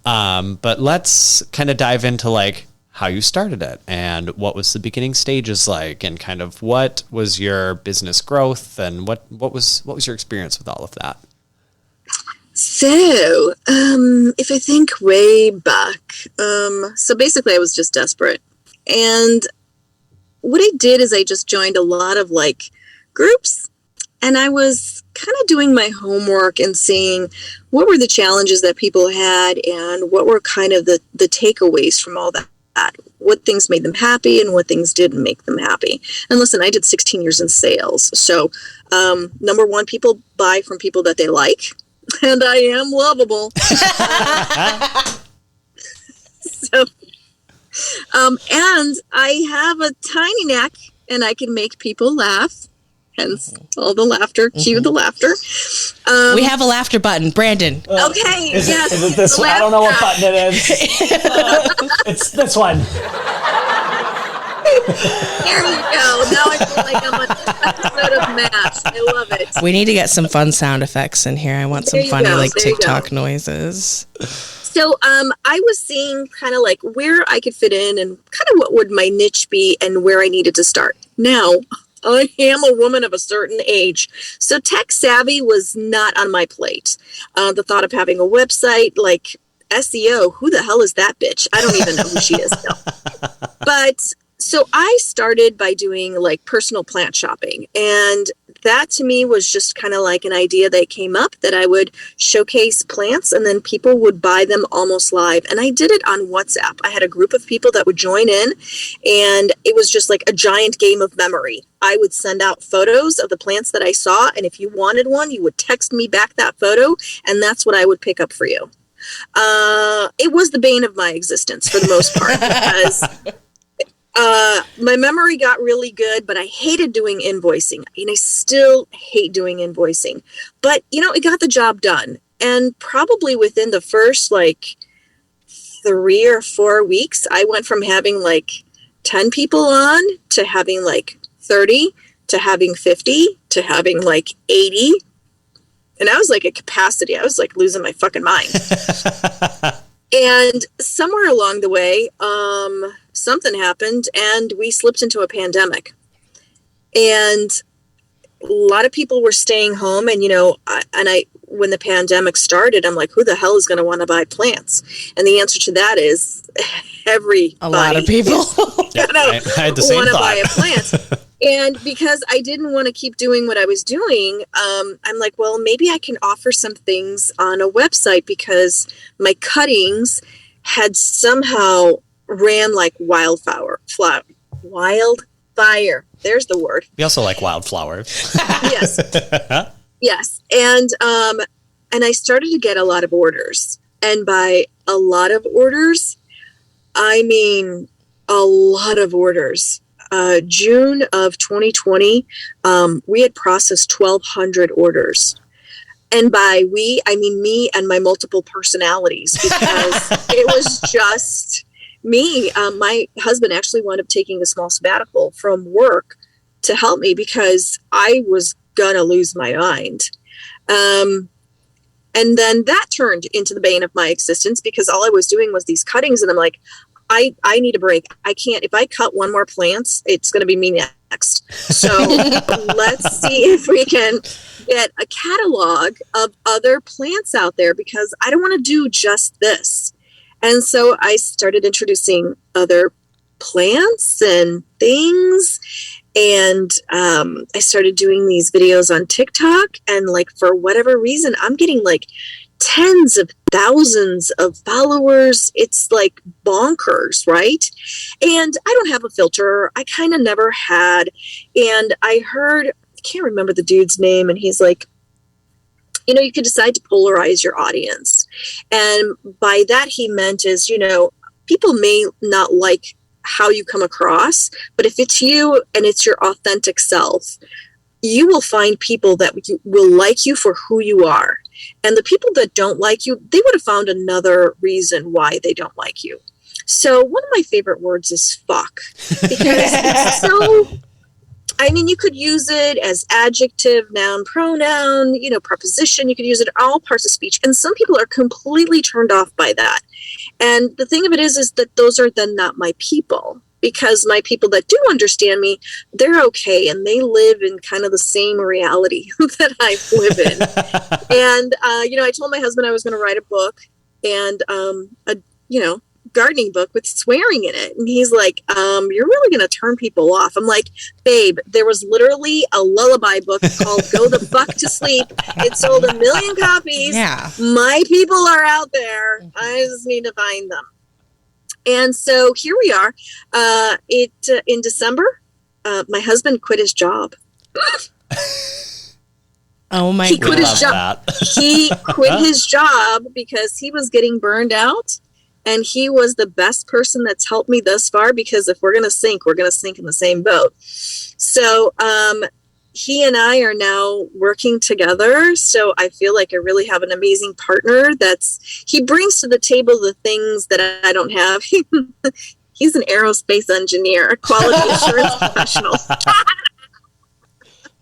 Speaker 1: But let's kind of dive into like how you started it and what was the beginning stages like, and kind of what was your business growth, and what was your experience with all of that?
Speaker 3: So, if I think way back, so basically I was just desperate. And what I did is I just joined a lot of like groups, and I was kind of doing my homework and seeing what were the challenges that people had and what were kind of the takeaways from all that. What things made them happy and what things didn't make them happy. And listen, I did 16 years in sales. So, number one, people buy from people that they like, and I am lovable. And I have a tiny neck, and I can make people laugh. Hence all the laughter. Cue the laughter.
Speaker 2: We have a laughter button, Brandon.
Speaker 3: Okay.
Speaker 1: Is it this one?
Speaker 3: I
Speaker 1: don't know what button it is. It's this one.
Speaker 3: There you go. Now I feel like I'm on this episode of MASH. I love it.
Speaker 2: We need to get some fun sound effects in here. I want some funny like TikTok noises.
Speaker 3: So I was seeing kind of like where I could fit in and kind of what would my niche be and where I needed to start. Now, I am a woman of a certain age, so tech savvy was not on my plate. The thought of having a website, like SEO, who the hell is that bitch? I don't even know who she is now. But so I started by doing like personal plant shopping, and that to me was just kind of like an idea that came up that I would showcase plants and then people would buy them almost live. And I did it on WhatsApp. I had a group of people that would join in, and it was just like a giant game of memory. I would send out photos of the plants that I saw, and if you wanted one, you would text me back that photo, and that's what I would pick up for you. It was the bane of my existence for the most part because my memory got really good, but I hated doing invoicing. I mean, I still hate doing invoicing, but it got the job done. And probably within the first like 3 or 4 weeks, I went from having like 10 people on to having like 30 to having 50 to having like 80. And I was like at capacity. I was like losing my fucking mind. And somewhere along the way, something happened and we slipped into a pandemic. And a lot of people were staying home. And, when the pandemic started, I'm like, who the hell is going to want to buy plants? And the answer to that is everybody.
Speaker 2: A lot of people.
Speaker 1: I had the same thought.
Speaker 3: Buy a plant. And because I didn't want to keep doing what I was doing, I'm like, well, maybe I can offer some things on a website because my cuttings had somehow ran like wildfire. There's the word.
Speaker 1: We also like wildflowers.
Speaker 3: Yes. Yes. And I started to get a lot of orders. And by a lot of orders, I mean a lot of orders. June of 2020, we had processed 1,200 orders. And by we, I mean me and my multiple personalities, because it was just me. My husband actually wound up taking a small sabbatical from work to help me because I was going to lose my mind. And then that turned into the bane of my existence because all I was doing was these cuttings. And I'm like, I need a break. I can't, if I cut one more plants, it's going to be me next. So let's see if we can get a catalog of other plants out there, because I don't want to do just this. And so I started introducing other plants and things. And I started doing these videos on TikTok, and like, for whatever reason, I'm getting like tens of thousands of followers. It's like bonkers, right? And I don't have a filter. I kind of never had. And I heard, I can't remember the dude's name, and he's like, you know, you could decide to polarize your audience. And by that he meant is, you know, people may not like how you come across, but if it's you and it's your authentic self, you will find people that will like you for who you are. And the people that don't like you, they would have found another reason why they don't like you. So one of my favorite words is fuck, because it's so, I mean, you could use it as adjective, noun, pronoun, you know, preposition. You could use it in all parts of speech. And some people are completely turned off by that. And the thing of it is that those are then not my people, because my people that do understand me, they're okay. And they live in kind of the same reality that I live in. And, you know, I told my husband I was going to write a book, and, you know, gardening book with swearing in it. And he's like, you're really going to turn people off. I'm like, babe, there was literally a lullaby book called Go the Fuck to Sleep. It sold 1 million copies.
Speaker 2: Yeah.
Speaker 3: My people are out there. I just need to find them. And so here we are. In December, my husband quit his job.
Speaker 2: Oh my God.
Speaker 3: He quit his job. He quit his job because he was getting burned out. And he was the best person that's helped me thus far, because if we're going to sink, we're going to sink in the same boat. So he and I are now working together. So I feel like I really have an amazing partner. He brings to the table the things that I don't have. He's an aerospace engineer, a quality assurance professional.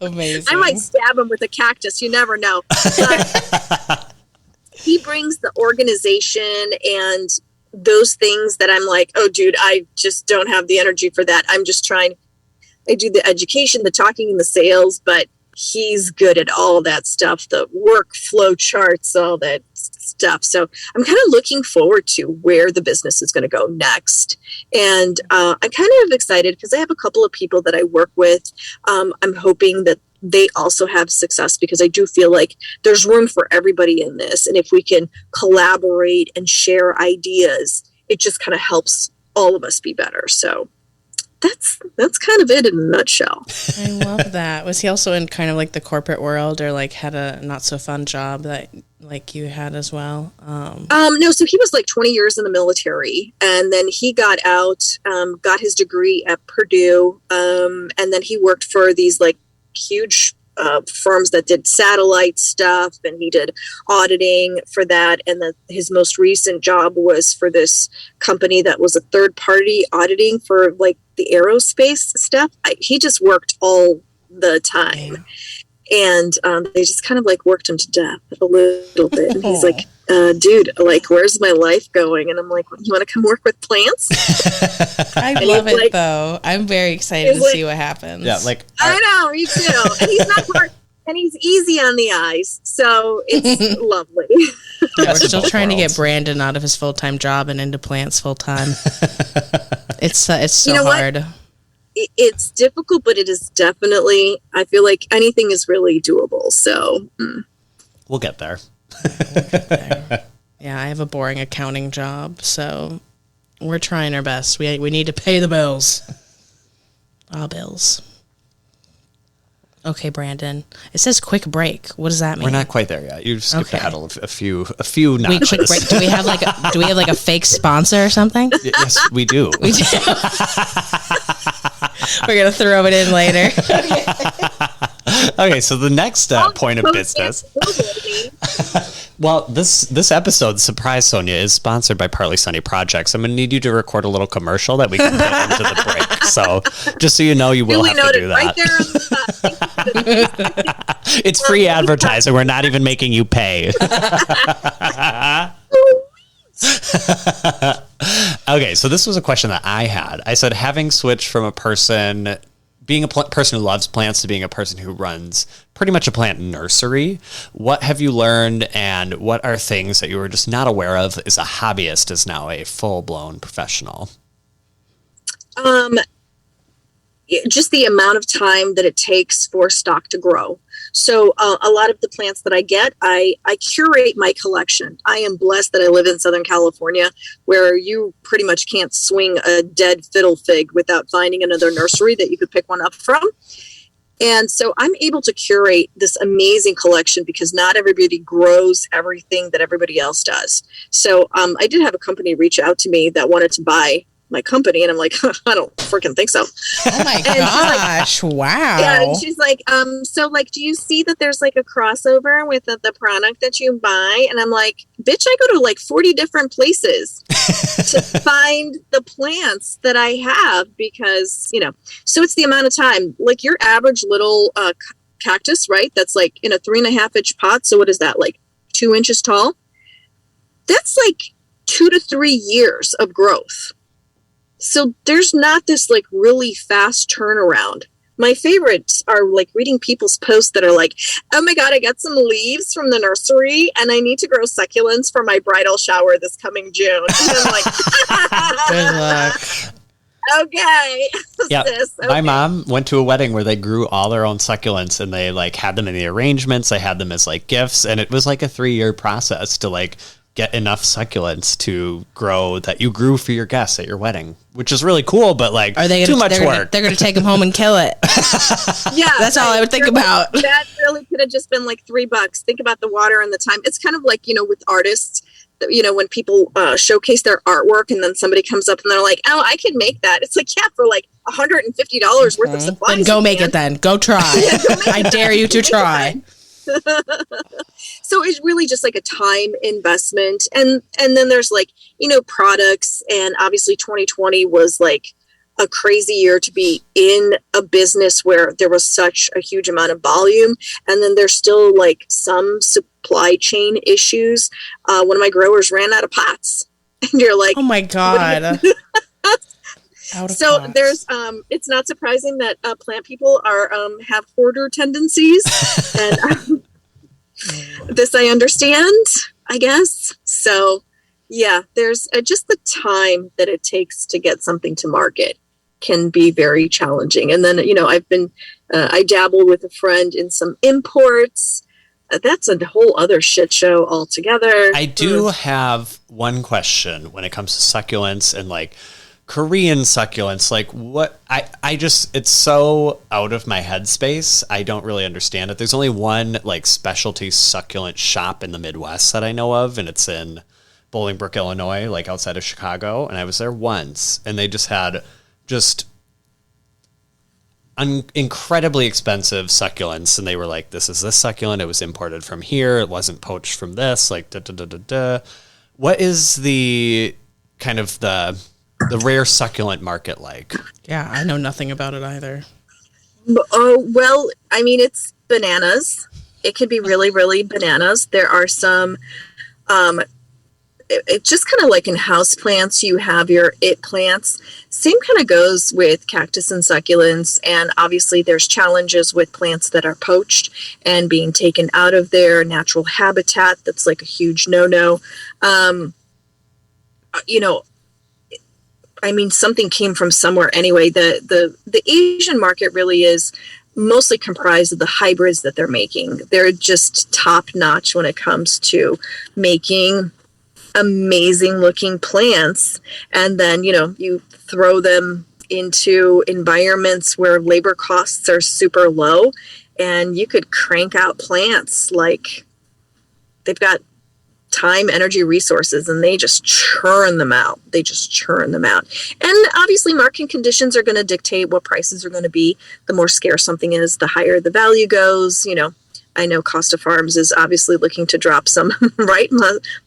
Speaker 2: Amazing.
Speaker 3: I might stab him with a cactus. You never know. But he brings the organization and those things that I'm like, oh, dude, I just don't have the energy for that. I do the education, the talking, and the sales, but he's good at all that stuff, the workflow charts, all that stuff. So I'm kind of looking forward to where the business is going to go next. And I'm kind of excited because I have a couple of people that I work with. I'm hoping that they also have success, because I do feel like there's room for everybody in this. And if we can collaborate and share ideas, it just kind of helps all of us be better. So that's kind of it in a nutshell.
Speaker 2: I love that. Was he also in kind of like the corporate world, or like had a not so fun job that like you had as well?
Speaker 3: No, so he was like 20 years in the military, and then he got out, got his degree at Purdue. And then he worked for these like huge firms that did satellite stuff, and he did auditing for that. And his most recent job was for this company that was a third party auditing for like the aerospace stuff. He just worked all the time. And they just kind of like worked him to death a little bit. And he's like, dude, like, where's my life going? And I'm like, you want to come work with plants?
Speaker 2: I love it, like, though. I'm very excited to see what happens.
Speaker 1: Yeah, like
Speaker 3: I know, me too. And he's not hard, and he's easy on the eyes, so it's lovely.
Speaker 2: We're still trying to get Brandon out of his full-time job and into plants full-time. It's so hard.
Speaker 3: What? It's difficult, but it is definitely, I feel like anything is really doable. So
Speaker 1: we'll get there.
Speaker 2: Yeah, I have a boring accounting job, so we're trying our best. We need to pay the bills. All bills. Okay, Brandon. It says quick break. What does that mean?
Speaker 1: We're not quite there yet. You skipped ahead a few notches.
Speaker 2: Quick break. Do we have like a fake sponsor or something?
Speaker 1: Yes, we do.
Speaker 2: We do. We're gonna throw it in later.
Speaker 1: Okay, so the next point of business. Well, this episode, Surprise Sonia, is sponsored by Partly Sunny Projects. I'm going to need you to record a little commercial that we can put into the break. So just so you know, you will have to do that.
Speaker 3: Right there on the top.
Speaker 1: It's free advertising. We're not even making you pay. Okay, so this was a question that I had. I said, having switched from a person, being a person who loves plants to being a person who runs pretty much a plant nursery, what have you learned, and what are things that you were just not aware of as a hobbyist is now a full-blown professional?
Speaker 3: Just the amount of time that it takes for stock to grow. So a lot of the plants that I get, I curate my collection. I am blessed that I live in Southern California, where you pretty much can't swing a dead fiddle fig without finding another nursery that you could pick one up from. And so I'm able to curate this amazing collection because not everybody grows everything that everybody else does. So I did have a company reach out to me that wanted to buy my company, and I'm like, I don't freaking think so.
Speaker 2: Oh my gosh! Like, wow.
Speaker 3: Yeah, and she's like, so like, do you see that there's like a crossover with the product that you buy? And I'm like, bitch, I go to like 40 different places to find the plants that I have because, you know, so it's the amount of time. Like your average little cactus, right? That's like in a 3.5 inch pot. So what is that, like 2 inches tall? That's like 2 to 3 years of growth. So there's not this like really fast turnaround. My favorites are like reading people's posts that are like, oh my God, I got some leaves from the nursery and I need to grow succulents for my bridal shower this coming June. And I'm like,
Speaker 2: good luck.
Speaker 3: Okay.
Speaker 1: Yeah.
Speaker 3: Sis, okay.
Speaker 1: My mom went to a wedding where they grew all their own succulents and they like had them in the arrangements. They had them as like gifts. And it was like a 3-year process to like get enough succulents to grow that you grew for your guests at your wedding, which is really cool, but like too much work.
Speaker 2: They're going to take them home and kill it.
Speaker 3: Yeah.
Speaker 2: That's all I would think about.
Speaker 3: That really could have just been like $3. Think about the water and the time. It's kind of like, you know, with artists, you know, when people showcase their artwork and then somebody comes up and they're like, oh, I can make that. It's like, yeah, for like $150 worth of supplies.
Speaker 2: Then go make it then. Go try. Yeah, I dare you to try.
Speaker 3: So it's really just like a time investment. And then there's like, you know, products. And obviously 2020 was like a crazy year to be in a business where there was such a huge amount of volume. And then there's still like some supply chain issues. One of my growers ran out of pots. And you're like,
Speaker 2: oh my God.
Speaker 3: So pots. There's it's not surprising that plant people are have hoarder tendencies, and this I understand, I guess. So yeah, there's just the time that it takes to get something to market can be very challenging. And then, you know, I've been I dabbled with a friend in some imports. That's a whole other shit show altogether.
Speaker 1: I do have one question when it comes to succulents and like Korean succulents, like what I just, it's so out of my headspace. I don't really understand it. There's only one like specialty succulent shop in the Midwest that I know of, and it's in Bolingbrook, Illinois, like outside of Chicago. And I was there once, and they just had incredibly expensive succulents. And they were like, this is this succulent. It was imported from here. It wasn't poached from this, like da, da, da, da, da. What is the kind of the rare succulent market like?
Speaker 2: Yeah, I know nothing about it either.
Speaker 3: Oh, well, I mean, it's bananas. It could be really, really bananas. There are some, it's just kind of like in house plants, you have your it plants. Same kind of goes with cactus and succulents. And obviously there's challenges with plants that are poached and being taken out of their natural habitat. That's like a huge no-no. You know, I mean, something came from somewhere anyway. The Asian market really is mostly comprised of the hybrids that they're making. They're just top notch when it comes to making amazing looking plants. And then, you know, you throw them into environments where labor costs are super low and you could crank out plants like they've got time, energy, resources, and they just churn them out. And obviously market conditions are going to dictate what prices are going to be. The more scarce something is, the higher the value goes. You know, I know Costa Farms is obviously looking to drop some right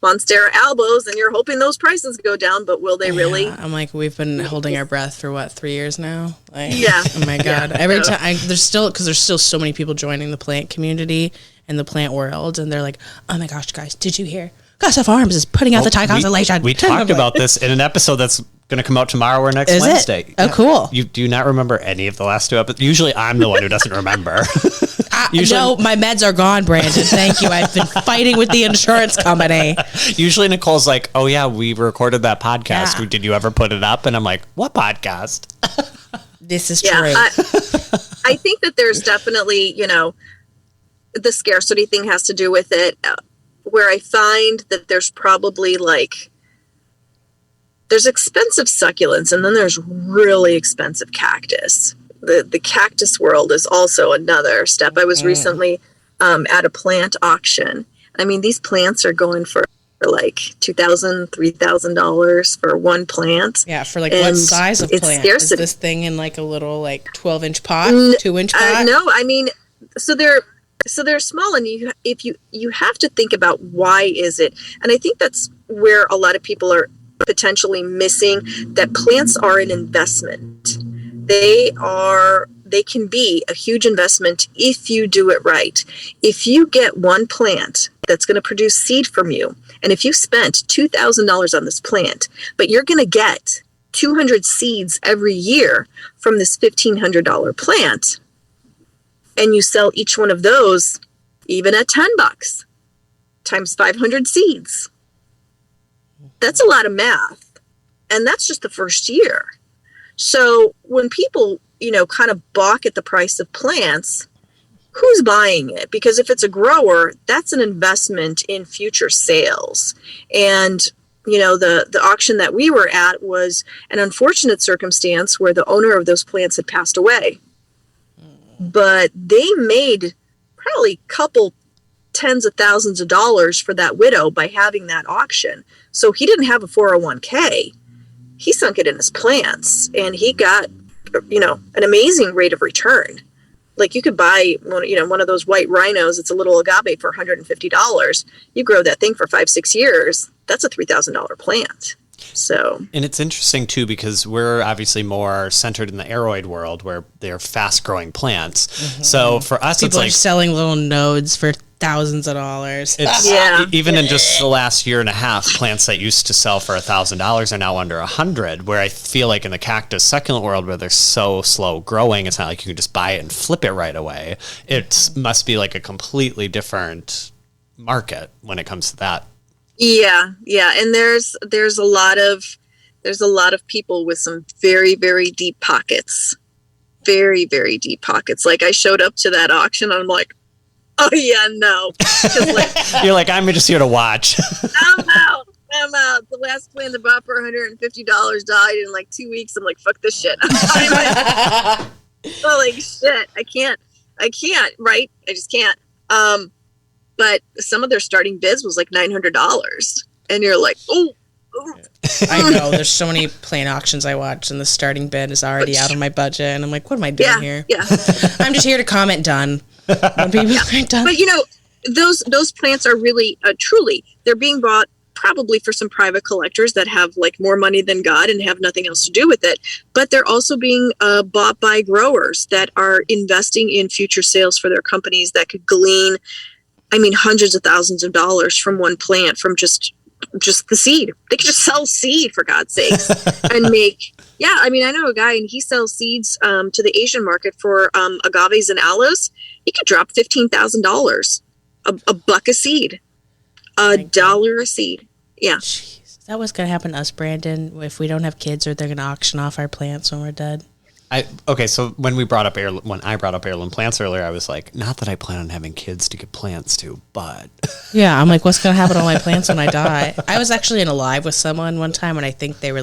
Speaker 3: Monstera albos, and you're hoping those prices go down, but will they really?
Speaker 2: I'm like, we've been holding our breath for what, 3 years now? Like,
Speaker 3: yeah.
Speaker 2: Oh my God. Yeah. Every time there's still so many people joining the plant community and the plant world, and they're like, oh my gosh, guys, did you hear? Costa Farms is putting out the Thai constellation.
Speaker 1: We talked about this in an episode that's Going to come out tomorrow or next
Speaker 2: Is
Speaker 1: Wednesday.
Speaker 2: It? Oh, cool.
Speaker 1: You do not remember any of the last 2 episodes? Usually I'm the one who doesn't remember.
Speaker 2: No, my meds are gone, Brandon. Thank you. I've been fighting with the insurance company.
Speaker 1: Usually Nicole's like, oh yeah, we recorded that podcast.
Speaker 2: Yeah.
Speaker 1: Did you ever put it up? And I'm like, what podcast?
Speaker 2: This is true.
Speaker 3: I think that there's definitely, the scarcity thing has to do with it, where I find that there's probably there's expensive succulents and then there's really expensive cactus. The cactus world is also another step. I was recently at a plant auction. I mean, these plants are going for like $2,000, $3,000 for one plant.
Speaker 2: Yeah, for what size of plant? Is this thing in a little 12-inch pot, 2-inch pot?
Speaker 3: No, I mean, so they're small, and you have to think about why is it, and I think that's where a lot of people are potentially missing that plants are an investment. They can be a huge investment if you do it right. If you get one plant that's going to produce seed from you, and if you spent $2,000 on this plant, but you're going to get 200 seeds every year from this $1,500 plant, and you sell each one of those even at $10 times 500 seeds, that's a lot of math. And that's just the first year. So when people, kind of balk at the price of plants, who's buying it? Because if it's a grower, that's an investment in future sales. And, the auction that we were at was an unfortunate circumstance where the owner of those plants had passed away. But they made probably a couple tens of thousands of dollars for that widow by having that auction. So he didn't have a 401k. He sunk it in his plants, and he got, an amazing rate of return. Like, you could buy, one of those white rhinos. It's a little agave for $150. You grow that thing for 5-6 years. That's a $3,000 plant. So,
Speaker 1: and it's interesting too, because we're obviously more centered in the aroid world where they're fast growing plants. Mm-hmm. So for us,
Speaker 2: people
Speaker 1: it's
Speaker 2: are selling little nodes for thousands of dollars.
Speaker 1: It's even in just the last year and a half, plants that used to sell for $1,000 are now under $100. Where I feel like in the cactus succulent world, where they're so slow growing, it's not like you can just buy it and flip it right away. It must be a completely different market when it comes to that.
Speaker 3: Yeah. And there's a lot of people with some very, very deep pockets. Very, very deep pockets. Like, I showed up to that auction and I'm like, oh yeah, no.
Speaker 1: You're like, I'm just here to watch.
Speaker 3: I'm out. The last plant I bought for $150 died in 2 weeks. I'm like, fuck this shit. Shit. I can't, right? I just can't. But some of their starting bids was $900. And you're like, oh.
Speaker 2: I know. There's so many plant auctions I watch, and the starting bid is already out of my budget. And I'm like, what am I doing here?
Speaker 3: Yeah.
Speaker 2: I'm just here to comment done. When people are done.
Speaker 3: But, those plants are really, truly, they're being bought probably for some private collectors that have more money than God and have nothing else to do with it. But they're also being bought by growers that are investing in future sales for their companies that could glean, hundreds of thousands of dollars from one plant, from just the seed. They could just sell seed, for God's sakes, and make. Yeah, I know a guy, and he sells seeds to the Asian market for agaves and aloes. He could drop $15,000 a buck a seed, $1 a seed. Yeah.
Speaker 2: Jeez. Is that what's gonna happen to us, Brandon, if we don't have kids, or they're gonna auction off our plants when we're dead?
Speaker 1: So when I brought up heirloom plants earlier, I was like, not that I plan on having kids to get plants to, but
Speaker 2: yeah, I'm like, what's gonna happen to all my plants when I die? I was actually in a live with someone one time, and I think they were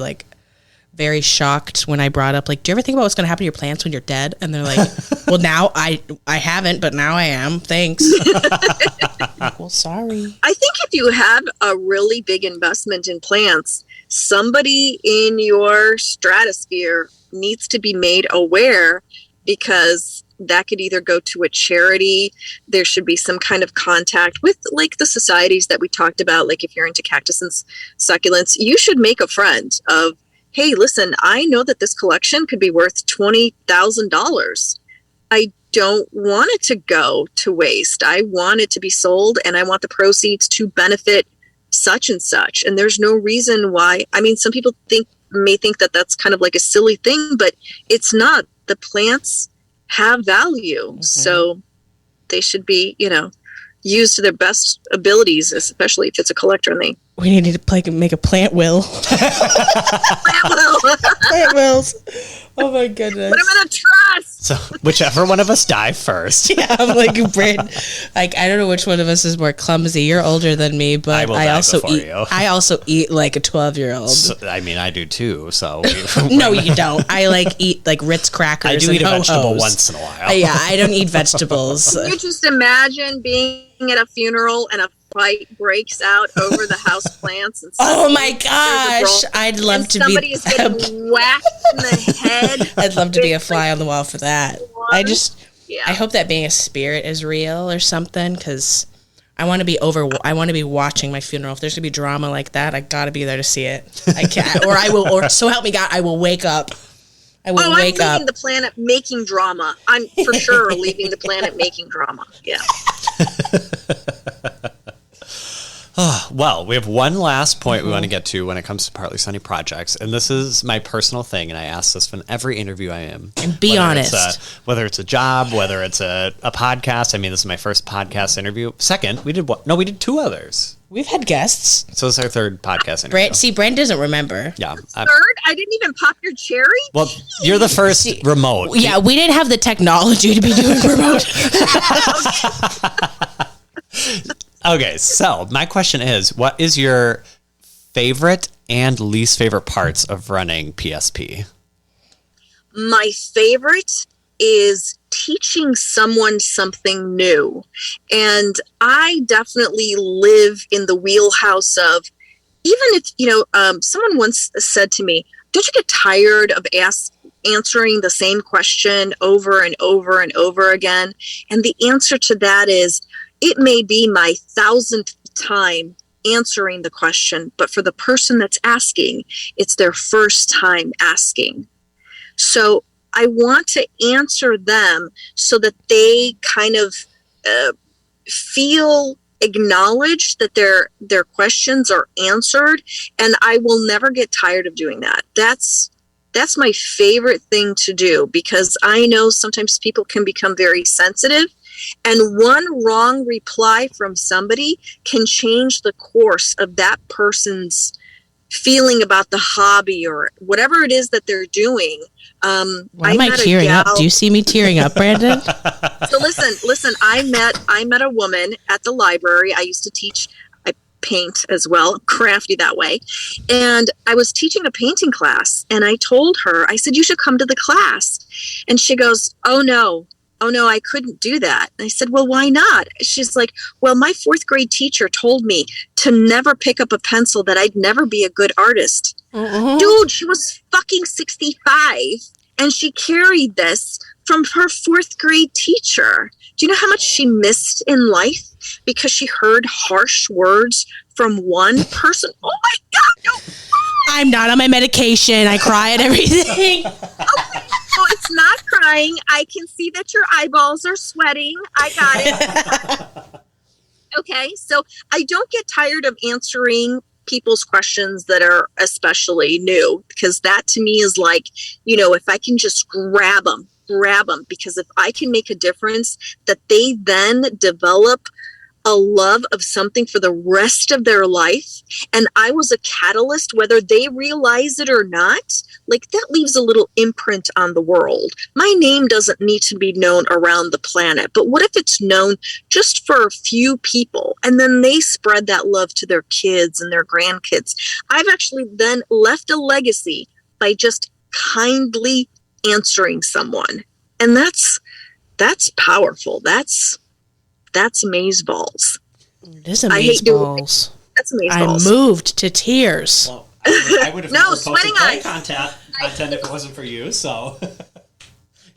Speaker 2: very shocked when I brought up, do you ever think about what's gonna happen to your plants when you're dead? And they're like, well, now I haven't, but now I am. Thanks. Well, sorry.
Speaker 3: I think if you have a really big investment in plants, somebody in your stratosphere needs to be made aware, because that could either go to a charity. There should be some kind of contact with the societies that we talked about. If you're into cactus and succulents, you should make a friend of, hey, listen, I know that this collection could be worth $20,000. I don't want it to go to waste. I want it to be sold, and I want the proceeds to benefit such and such. And there's no reason why. Some people think may think that that's kind of like a silly thing, but it's not. The plants have value. So they should be, used to their best abilities, especially if it's a collector and they.
Speaker 2: We need to make a plant will.
Speaker 3: Plant will.
Speaker 2: Plant wills. Oh my goodness.
Speaker 3: Put them in a trust.
Speaker 1: So whichever one of us die first.
Speaker 2: Yeah, I'm like, I don't know which one of us is more clumsy. You're older than me, but I also eat like a 12-year-old.
Speaker 1: So, I mean, I do too. So
Speaker 2: no, you don't. I eat like Ritz crackers.
Speaker 1: I do eat a vegetable once in a while.
Speaker 2: Yeah, I don't eat vegetables.
Speaker 3: Can you just imagine being at a funeral and a fight breaks out over the house plants? And
Speaker 2: oh my gosh, I'd love to be.
Speaker 3: Somebody is getting whacked in the head.
Speaker 2: I'd love to be a fly on the wall for that. I hope that being a spirit is real or something, because I want to be watching my funeral. If there's gonna be drama like that, I gotta be there to see it. I can't, or so help me God, I will wake up. I'm leaving
Speaker 3: the planet making drama. I'm for sure leaving the planet making drama. Yeah.
Speaker 1: Well, we have one last point we want to get to when it comes to Partly Sunny projects, and this is my personal thing, and I ask this in every interview I am.
Speaker 2: And be honest.
Speaker 1: Whether it's a job, whether it's a podcast. I mean, this is my first podcast interview. Second, we did what? No, we did 2 others.
Speaker 2: We've had guests.
Speaker 1: So it's our 3rd podcast interview.
Speaker 2: Brand doesn't remember.
Speaker 1: Yeah.
Speaker 3: 3rd? I didn't even pop your cherry?
Speaker 1: Well, you're the first remote.
Speaker 2: Yeah, we didn't have the technology to be doing remote.
Speaker 1: Okay, so my question is, what is your favorite and least favorite parts of running PSP?
Speaker 3: My favorite is teaching someone something new. And I definitely live in the wheelhouse of, even if, someone once said to me, don't you get tired of answering the same question over and over and over again? And the answer to that is, it may be my 1,000th time answering the question, but for the person that's asking, it's their first time asking. So I want to answer them so that they kind of feel acknowledged, that their questions are answered, and I will never get tired of doing that. That's my favorite thing to do, because I know sometimes people can become very sensitive, and one wrong reply from somebody can change the course of that person's feeling about the hobby or whatever it is that they're doing.
Speaker 2: Why am I tearing up? Do you see me tearing up, Brandon?
Speaker 3: So listen, I met a woman at the library. I used to teach, I paint as well, crafty that way. And I was teaching a painting class, and I told her, I said, you should come to the class. And she goes, oh no, I couldn't do that. And I said, well, why not? She's like, well, my 4th grade teacher told me to never pick up a pencil, that I'd never be a good artist. Dude, she was fucking 65, and she carried this from her 4th grade teacher. Do you know how much she missed in life because she heard harsh words from one person? Oh my God, no.
Speaker 2: I'm not on my medication. I cry at everything.
Speaker 3: Okay. Oh, it's not crying. I can see that your eyeballs are sweating. I got it. Okay, so I don't get tired of answering people's questions that are especially new, because that to me is like, if I can just grab them, because if I can make a difference, that they then develop a love of something for the rest of their life, and I was a catalyst, whether they realize it or not, like that leaves a little imprint on the world. My name doesn't need to be known around the planet, but what if it's known just for a few people, and then they spread that love to their kids and their grandkids? I've actually then left a legacy by just kindly answering someone, and that's powerful. That's amazeballs.
Speaker 2: It is amazeballs.
Speaker 3: That's amazeballs.
Speaker 2: I moved to tears.
Speaker 1: Well, I would have
Speaker 3: no,
Speaker 1: never
Speaker 3: sweating
Speaker 1: posted
Speaker 3: eyes.
Speaker 1: content if it wasn't for you, so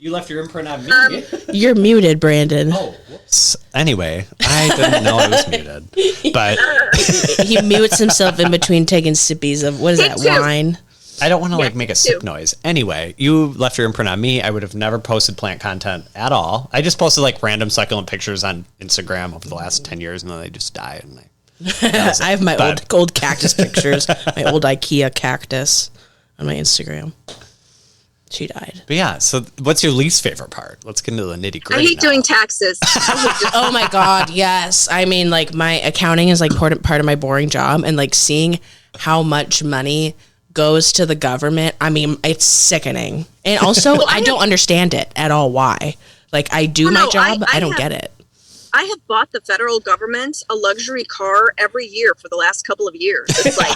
Speaker 1: you left your imprint on me.
Speaker 2: You're muted, Brandon.
Speaker 1: Oh, whoops. Anyway, I didn't know I was muted. But
Speaker 2: he mutes himself in between taking sippies of, what is that, wine?
Speaker 1: I don't want to make a sip noise. Anyway, you left your imprint on me. I would have never posted plant content at all. I just posted random succulent pictures on Instagram over the last 10 years, and then they just die. And
Speaker 2: I have my old cactus pictures, my old IKEA cactus. on my Instagram. She died.
Speaker 1: But yeah, so what's your least favorite part? Let's get into the nitty gritty.
Speaker 3: I hate doing taxes.
Speaker 2: Oh my God, yes. I mean, like, my accounting is like part of my boring job, and like seeing how much money goes to the government, I mean, it's sickening. And also, I don't understand it at all. Why? Like, I do my job, I don't get it.
Speaker 3: I have bought the federal government a luxury car every year for the last couple of years. It's like,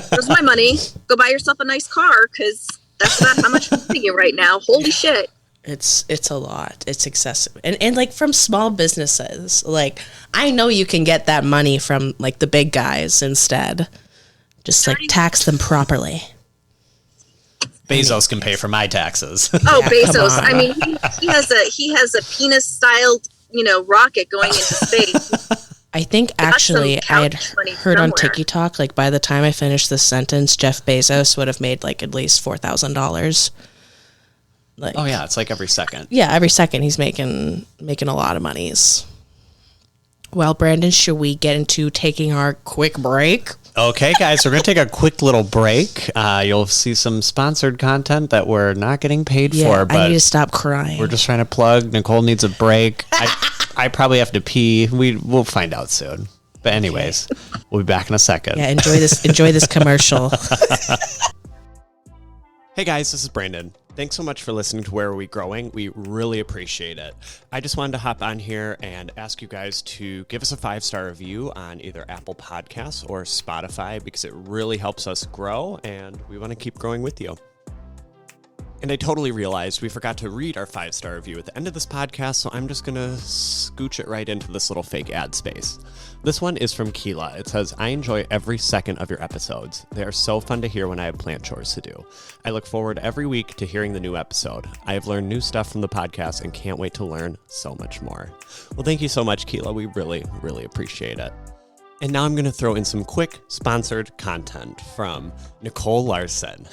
Speaker 3: here's my money. Go buy yourself a nice car, because that's about how much I'm paying you right now. Holy shit.
Speaker 2: It's a lot. It's excessive. And like from small businesses, like I know you can get that money from like the big guys instead. Just like tax them properly.
Speaker 1: Bezos can pay for my taxes.
Speaker 3: Oh, yeah, Bezos. I mean, he has a penis styled, rocket going into space.
Speaker 2: I think actually I had heard on TikTok, like by the time I finished this sentence, Jeff Bezos would have made like at least $4,000. Like,
Speaker 1: oh yeah, it's like every second.
Speaker 2: Yeah, every second he's making a lot of monies. Well, Brandon, should we get into taking our quick break?
Speaker 1: Okay, guys, we're going to take a quick little break. You'll see some sponsored content that we're not getting paid for. But
Speaker 2: I need to stop crying.
Speaker 1: We're just trying to plug. Nicole needs a break. I probably have to pee. We'll find out soon. But anyways, we'll be back in a second.
Speaker 2: Yeah, enjoy this commercial.
Speaker 1: Hey guys, this is Brandon. Thanks so much for listening to Where Are We Growing? We really appreciate it. I just wanted to hop on here and ask you guys to give us a 5-star review on either Apple Podcasts or Spotify, because it really helps us grow and we want to keep growing with you. And I totally realized we forgot to read our 5-star review at the end of this podcast, so I'm just going to scooch it right into this little fake ad space. This one is from Keela. It says, I enjoy every second of your episodes. They are so fun to hear when I have plant chores to do. I look forward every week to hearing the new episode. I have learned new stuff from the podcast and can't wait to learn so much more. Well, thank you so much, Keela. We really, really appreciate it. And now I'm going to throw in some quick sponsored content from Nicole Larson.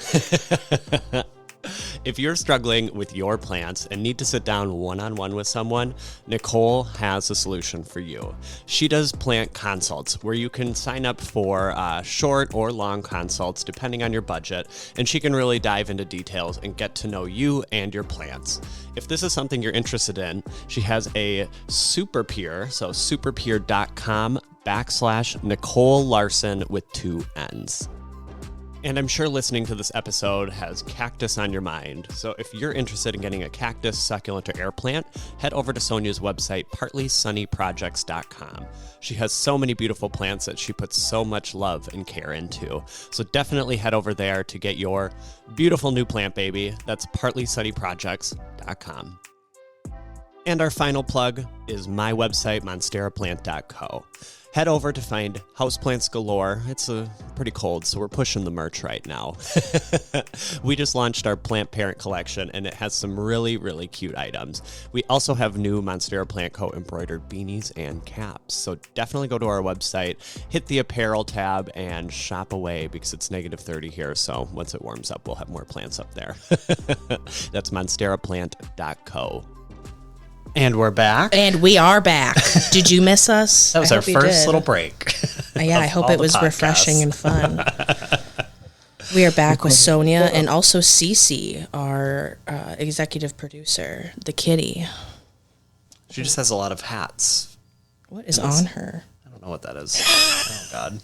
Speaker 1: If you're struggling with your plants and need to sit down one-on-one with someone, Nicole has a solution for you. She does plant consults where you can sign up for short or long consults depending on your budget, and she can really dive into details and get to know you and your plants. If this is something you're interested in, she has a super peer, so superpeer.com/Nicole Larson with 2 N's. And I'm sure listening to this episode has cactus on your mind. So if you're interested in getting a cactus, succulent, or air plant, head over to Sonja's website, partlysunnyprojects.com. She has so many beautiful plants that she puts so much love and care into. So definitely head over there to get your beautiful new plant baby. That's partlysunnyprojects.com. And our final plug is my website, monsteraplant.co. Head over to find houseplants galore. It's pretty cold, so we're pushing the merch right now. We just launched our plant parent collection, and it has some really, really cute items. We also have new Monstera Plant Co. embroidered beanies and caps. So definitely go to our website, hit the apparel tab, and shop away, because it's -30 here. So once it warms up, we'll have more plants up there. That's monsteraplant.co. And we're back.
Speaker 2: And we are back. Did you miss us?
Speaker 1: That was our first little break.
Speaker 2: Yeah, I hope it was refreshing and fun. We are back with Sonja and also Cece, our executive producer, the kitty.
Speaker 1: She just has a lot of hats.
Speaker 2: What is on her?
Speaker 1: I don't know what that is. Oh, God.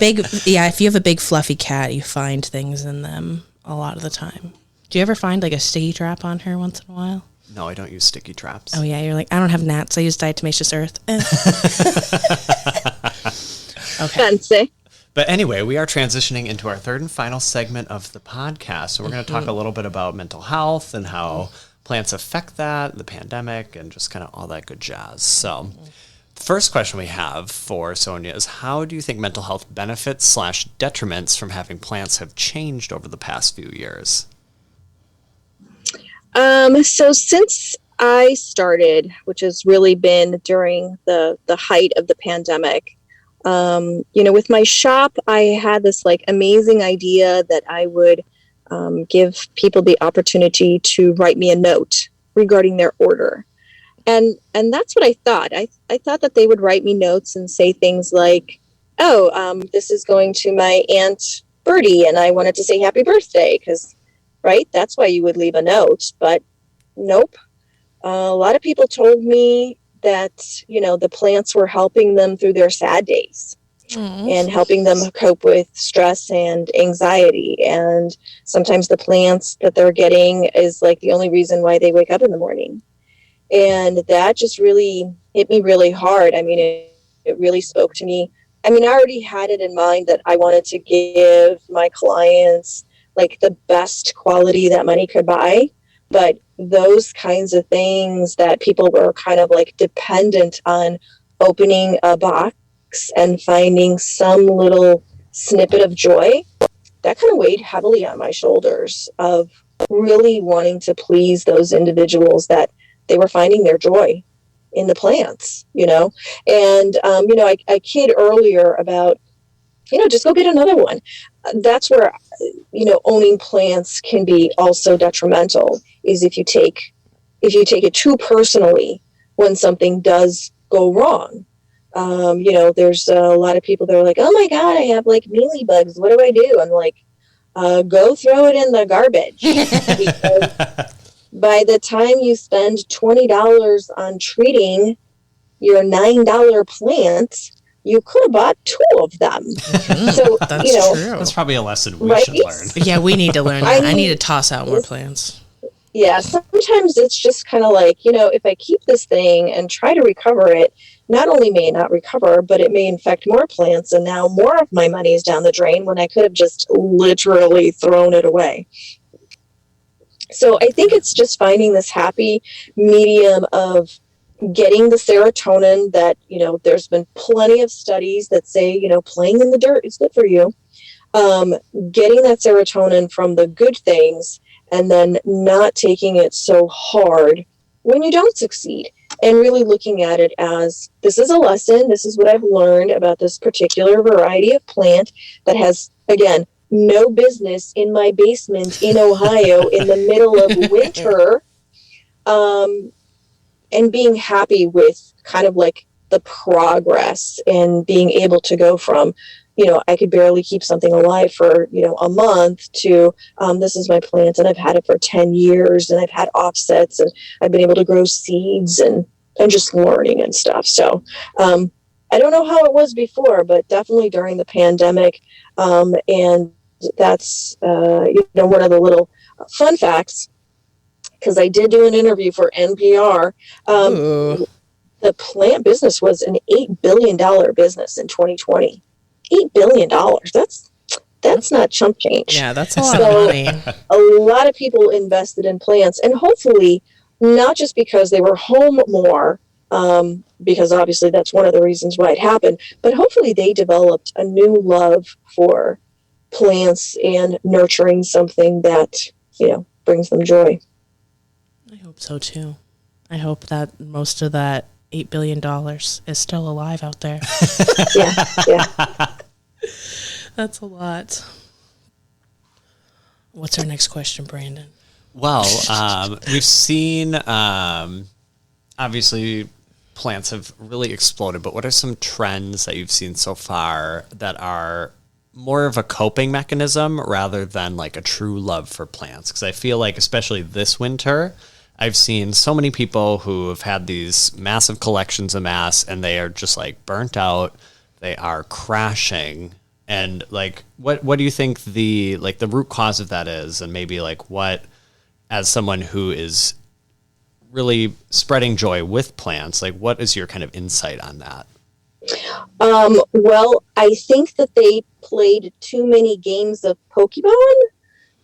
Speaker 2: If you have a big fluffy cat, you find things in them a lot of the time. Do you ever find like a sticky trap on her once in a while?
Speaker 1: No, I don't use sticky traps.
Speaker 2: Oh, yeah. You're like, I don't have gnats. I use diatomaceous earth. Okay.
Speaker 3: Fancy.
Speaker 1: But anyway, we are transitioning into our third and final segment of the podcast. So we're going to talk a little bit about mental health and how plants affect that, the pandemic, and just kind of all that good jazz. So the first question we have for Sonja is, how do you think mental health benefits / detriments from having plants have changed over the past few years?
Speaker 3: So since I started, which has really been during the height of the pandemic, with my shop, I had this like amazing idea that I would give people the opportunity to write me a note regarding their order. And that's what I thought. I thought that they would write me notes and say things like, oh, this is going to my Aunt birdie and I wanted to say happy birthday because, right, that's why you would leave a note. But nope. A lot of people told me that, the plants were helping them through their sad days. And helping them cope with stress and anxiety. And sometimes the plants that they're getting is like the only reason why they wake up in the morning. And that just really hit me really hard. I mean, it really spoke to me. I mean, I already had it in mind that I wanted to give my clients like the best quality that money could buy. But those kinds of things that people were kind of like dependent on opening a box and finding some little snippet of joy, that kind of weighed heavily on my shoulders of really wanting to please those individuals that they were finding their joy in the plants, and, I kid earlier about, just go get another one. That's where, owning plants can be also detrimental is if you take it too personally when something does go wrong. There's a lot of people that are like, oh my God, I have like mealybugs. What do I do? I'm like, go throw it in the garbage. Because by the time you spend $20 on treating your $9 plant, you could have bought 2 of them. So,
Speaker 2: That's true.
Speaker 1: That's probably a lesson we should learn.
Speaker 2: Yeah, we need to learn that. I need to toss out more plants.
Speaker 3: Yeah, sometimes it's just kind of like, if I keep this thing and try to recover it, not only may it not recover, but it may infect more plants. And now more of my money is down the drain when I could have just literally thrown it away. So I think it's just finding this happy medium of getting the serotonin that, there's been plenty of studies that say, playing in the dirt is good for you. Getting that serotonin from the good things and then not taking it so hard when you don't succeed. And really looking at it as, this is a lesson. This is what I've learned about this particular variety of plant that has, again, no business in my basement in Ohio in the middle of winter. And being happy with kind of like the progress and being able to go from, I could barely keep something alive for, a month to this is my plant and I've had it for 10 years and I've had offsets and I've been able to grow seeds and just learning and stuff. So I don't know how it was before, but definitely during the pandemic. And that's, one of the little fun facts, because I did do an interview for NPR. The plant business was an $8 billion business in 2020. $8 billion. That's not chump change.
Speaker 2: Yeah, that's a lot of money.
Speaker 3: A lot of people invested in plants, and hopefully not just because they were home more, because obviously that's one of the reasons why it happened, but hopefully they developed a new love for plants and nurturing something that, brings them joy.
Speaker 2: I hope so too. I hope that most of that $8 billion is still alive out there.
Speaker 3: Yeah.
Speaker 2: That's a lot. What's our next question, Brandon?
Speaker 1: Well, we've seen, obviously, plants have really exploded, but what are some trends that you've seen so far that are more of a coping mechanism rather than like a true love for plants? Because I feel like, especially this winter, I've seen so many people who have had these massive collections amassed and they are just like burnt out. They are crashing. And like, what do you think the root cause of that is? And maybe like what, as someone who is really spreading joy with plants, like what is your kind of insight on that?
Speaker 3: Well, I think that they played too many games of Pokemon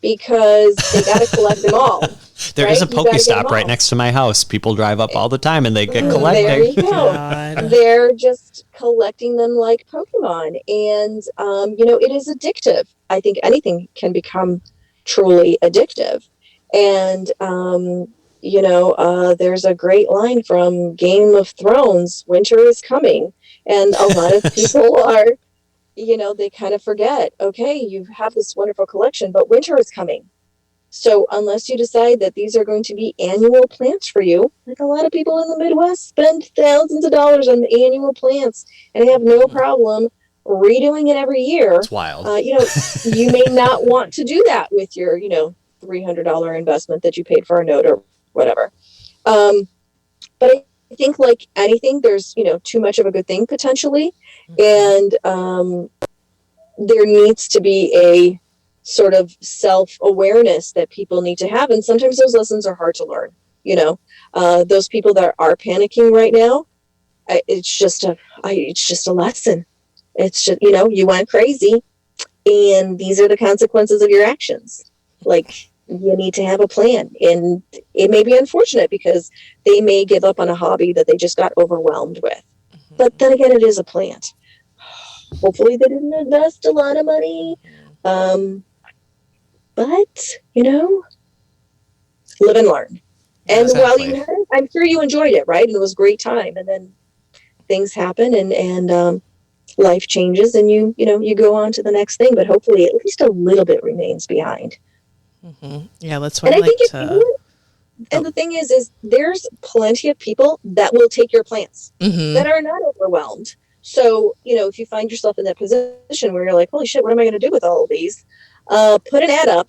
Speaker 3: because they got to collect them all.
Speaker 1: There is a Pokestop right next to my house. People drive up all the time and they get collecting.
Speaker 3: There you go. They're just collecting them like Pokemon. And, it is addictive. I think anything can become truly addictive. And, there's a great line from Game of Thrones, winter is coming. And a lot of people are, they kind of forget, okay, you have this wonderful collection, but winter is coming. So unless you decide that these are going to be annual plants for you, like a lot of people in the Midwest spend thousands of dollars on annual plants and have no problem redoing it every year.
Speaker 1: It's wild.
Speaker 3: You may not want to do that with your, $300 investment that you paid for a note or whatever. But I think like anything, there's, too much of a good thing potentially. And there needs to be a sort of self-awareness that people need to have. And sometimes those lessons are hard to learn, those people that are panicking right now, it's just a lesson. It's just, you went crazy and these are the consequences of your actions. Like, you need to have a plan, and it may be unfortunate because they may give up on a hobby that they just got overwhelmed with. But then again, it is a plant. Hopefully they didn't invest a lot of money. But, live and learn. And while you had it, I'm sure you enjoyed it, right? And it was a great time. And then things happen and life changes and you go on to the next thing. But hopefully at least a little bit remains behind.
Speaker 2: Mm-hmm. Yeah, that's what I like to...
Speaker 3: And the thing is there's plenty of people that will take your plants that are not overwhelmed. So, if you find yourself in that position where you're like, holy shit, what am I going to do with all of these? Put an ad up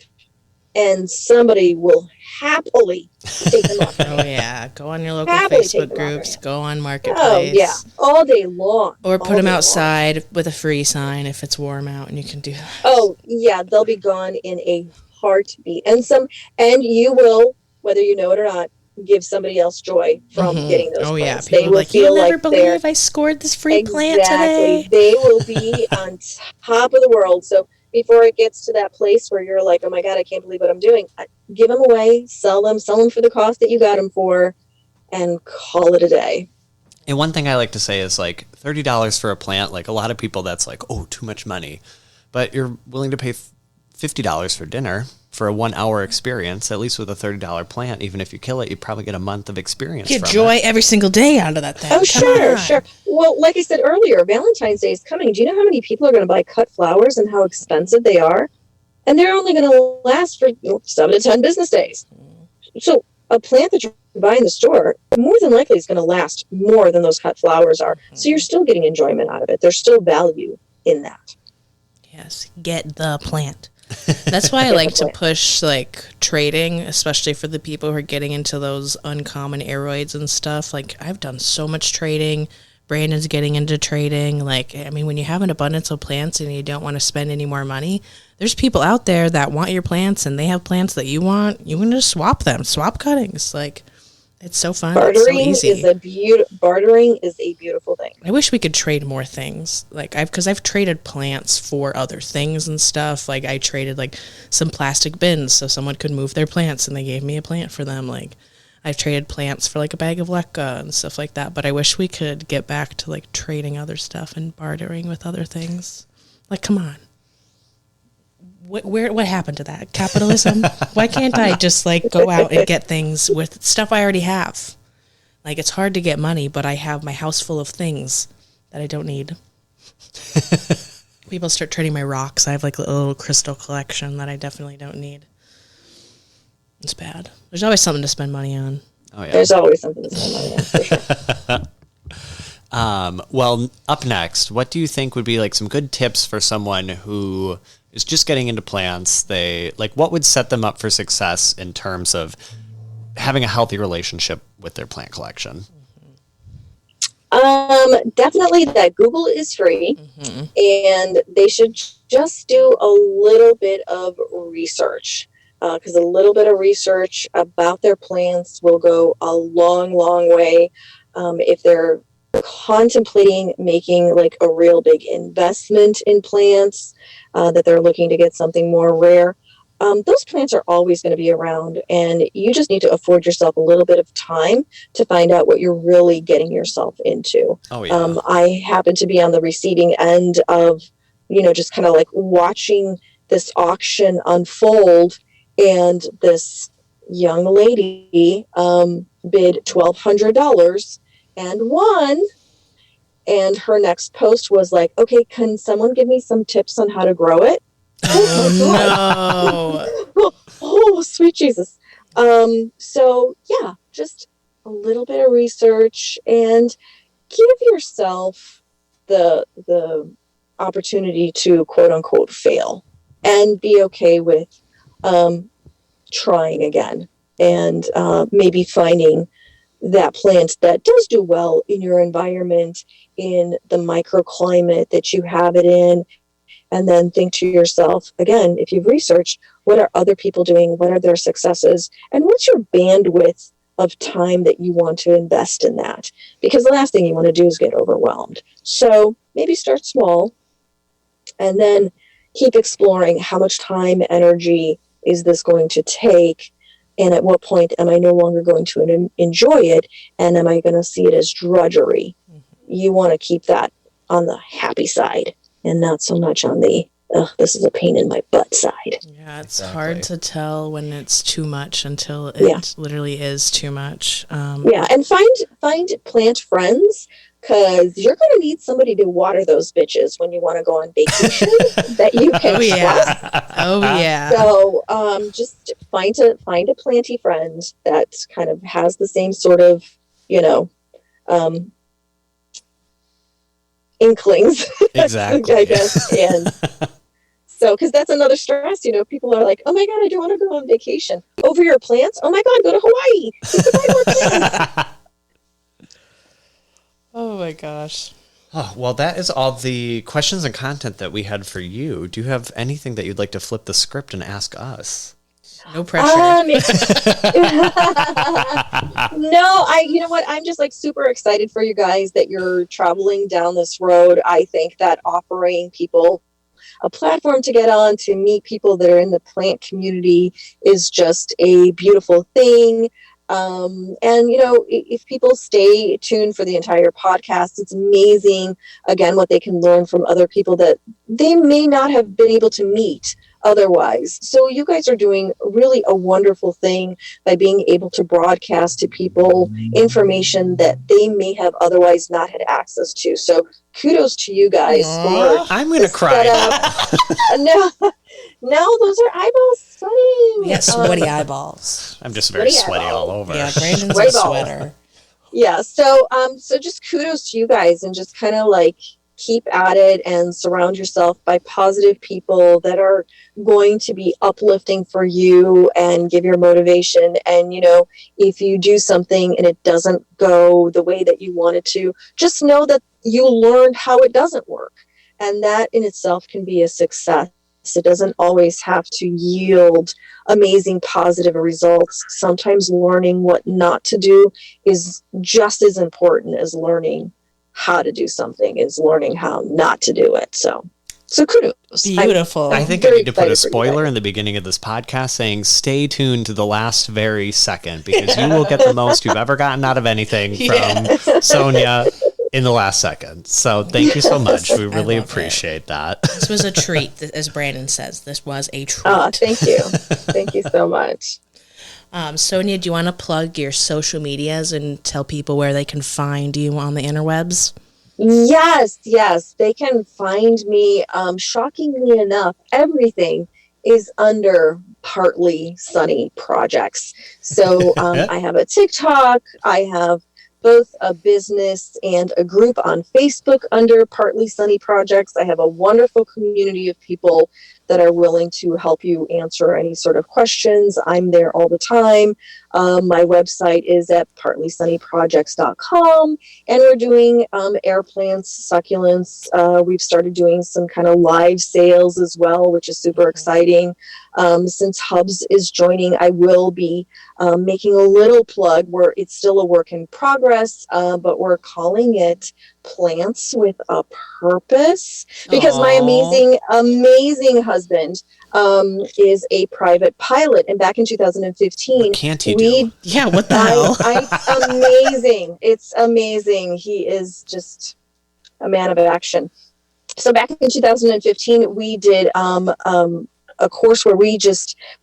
Speaker 3: and somebody will happily take them off.
Speaker 2: Oh, yeah. Go on your local Facebook groups. Go on Marketplace.
Speaker 3: Oh, yeah. All day long.
Speaker 2: Or put them outside with a free sign if it's warm out and you can do that.
Speaker 3: Oh, yeah. They'll be gone in a heartbeat. And you will, whether you know it or not, give somebody else joy from getting those plants.
Speaker 2: Yeah. People will like, you'll never believe I scored this free plant today.
Speaker 3: They will be on top of the world. So before it gets to that place where you're like, oh my God, I can't believe what I'm doing, give them away, sell them for the cost that you got them for, and call it a day.
Speaker 1: And one thing I like to say is like $30 for a plant, like a lot of people that's like, oh, too much money. But you're willing to pay $50 for dinner for a 1 hour experience, at least with a $30 plant. Even if you kill it, you probably get a month of experience.
Speaker 2: Get joy every single day out of that thing.
Speaker 3: Oh, sure. Well, like I said earlier, Valentine's Day is coming. Do you know how many people are going to buy cut flowers and how expensive they are? And they're only going to last for 7 to 10 business days. So a plant that you buy in the store more than likely is going to last more than those cut flowers are. So you're still getting enjoyment out of it. There's still value in that.
Speaker 2: Yes, get the plant. That's why I like to push like trading, especially for the people who are getting into those uncommon aeroids and stuff. Like I've done so much trading. Brandon's getting into trading. Like, I mean, when you have an abundance of plants and you don't want to spend any more money, there's people out there that want your plants and they have plants that you want. You can just swap them, swap cuttings. Like, it's so fun.
Speaker 3: Bartering
Speaker 2: it's so easy.
Speaker 3: Bartering is a beautiful thing.
Speaker 2: I wish we could trade more things. Like because I've traded plants for other things and stuff. Like I traded like some plastic bins so someone could move their plants and they gave me a plant for them. Like I've traded plants for like a bag of leca and stuff like that. But I wish we could get back to like trading other stuff and bartering with other things. Like, come on. What happened to that? Capitalism? Why can't I just like go out and get things with stuff I already have? Like it's hard to get money, but I have my house full of things that I don't need. People start trading my rocks. I have like a little crystal collection that I definitely don't need. It's bad. There's always something to spend money on.
Speaker 3: Oh yeah. There's always something to spend money on, for
Speaker 1: sure. Well, up next, what do you think would be like some good tips for someone who is just getting into plants? What would set them up for success in terms of having a healthy relationship with their plant collection?
Speaker 3: Definitely that Google is free, and they should just do a little bit of research, because a little bit of research about their plants will go a long, long way. If they're contemplating making like a real big investment in plants, that they're looking to get something more rare, those plants are always going to be around, and you just need to afford yourself a little bit of time to find out what you're really getting yourself into.
Speaker 1: Oh, yeah.
Speaker 3: I happen to be on the receiving end of, just kind of like watching this auction unfold, and this young lady bid $1,200 and won. And her next post was like, okay, can someone give me some tips on how to grow it?
Speaker 2: Oh,
Speaker 3: no. Oh, sweet Jesus. So yeah, just a little bit of research and give yourself the opportunity to quote unquote fail and be okay with trying again, and maybe finding that plant that does do well in your environment, in the microclimate that you have it in. And then think to yourself, again, if you've researched, what are other people doing? What are their successes? And what's your bandwidth of time that you want to invest in that? Because the last thing you want to do is get overwhelmed. So maybe start small and then keep exploring how much time, energy is this going to take? And at what point am I no longer going to enjoy it? And am I going to see it as drudgery? You want to keep that on the happy side and not so much on the, this is a pain in my butt side.
Speaker 2: Yeah, it's hard to tell when it's too much until it literally is too much.
Speaker 3: And find plant friends, because you're going to need somebody to water those bitches when you want to go on vacation that you can trust.
Speaker 2: Oh, yeah.
Speaker 3: So just find a planty friend that kind of has the same sort of, inklings.
Speaker 1: Exactly.
Speaker 3: I guess. And so, because that's another stress, people are like, oh my God, I don't want to go on vacation. Over your plants? Oh my God, go to Hawaii.
Speaker 2: Oh my gosh.
Speaker 1: Oh, well, that is all the questions and content that we had for you. Do you have anything that you'd like to flip the script and ask us?
Speaker 2: No pressure.
Speaker 3: No, you know what? I'm just like super excited for you guys that you're traveling down this road. I think that offering people a platform to get on, to meet people that are in the plant community is just a beautiful thing. And, if people stay tuned for the entire podcast, it's amazing, again, what they can learn from other people that they may not have been able to meet otherwise. So you guys are doing really a wonderful thing by being able to broadcast to people information that they may have otherwise not had access to. So kudos to you guys.
Speaker 1: I'm going to cry.
Speaker 3: No, those are eyeballs sweating.
Speaker 2: We got sweaty eyeballs.
Speaker 1: I'm just very sweaty all over.
Speaker 2: Yeah, Brandon's a sweater.
Speaker 3: Yeah, so just kudos to you guys, and just kind of like keep at it and surround yourself by positive people that are going to be uplifting for you and give your motivation. And, if you do something and it doesn't go the way that you want it to, just know that you learned how it doesn't work. And that in itself can be a success. It doesn't always have to yield amazing positive results. Sometimes learning what not to do is just as important as learning how to do something, is learning how not to do it. So kudos.
Speaker 2: Beautiful.
Speaker 1: I think I need to put a spoiler in the beginning of this podcast saying stay tuned to the last very second, because you will get the most you've ever gotten out of anything from Sonja in the last second. So thank you so much. We really appreciate that.
Speaker 2: This was a treat, as Brandon says. This was a treat.
Speaker 3: Thank you. Thank you so much.
Speaker 2: Sonja, do you want to plug your social medias and tell people where they can find you on the interwebs?
Speaker 3: Yes. They can find me. Shockingly enough, everything is under Partly Sunny Projects. So I have a TikTok. I have both a business and a group on Facebook under Partly Sunny Projects. I have a wonderful community of people that are willing to help you answer any sort of questions. I'm there all the time. My website is at partlysunnyprojects.com, and we're doing air plants, succulents. We've started doing some kind of live sales as well, which is super exciting. Since Hubs is joining, I will be making a little plug where it's still a work in progress, but we're calling it Plants with a Purpose, because my amazing husband is a private pilot, and back in 2015,
Speaker 1: what can't he do?
Speaker 2: What the hell?
Speaker 3: Amazing. It's amazing. He is just a man of action. So back in 2015, we did a course where we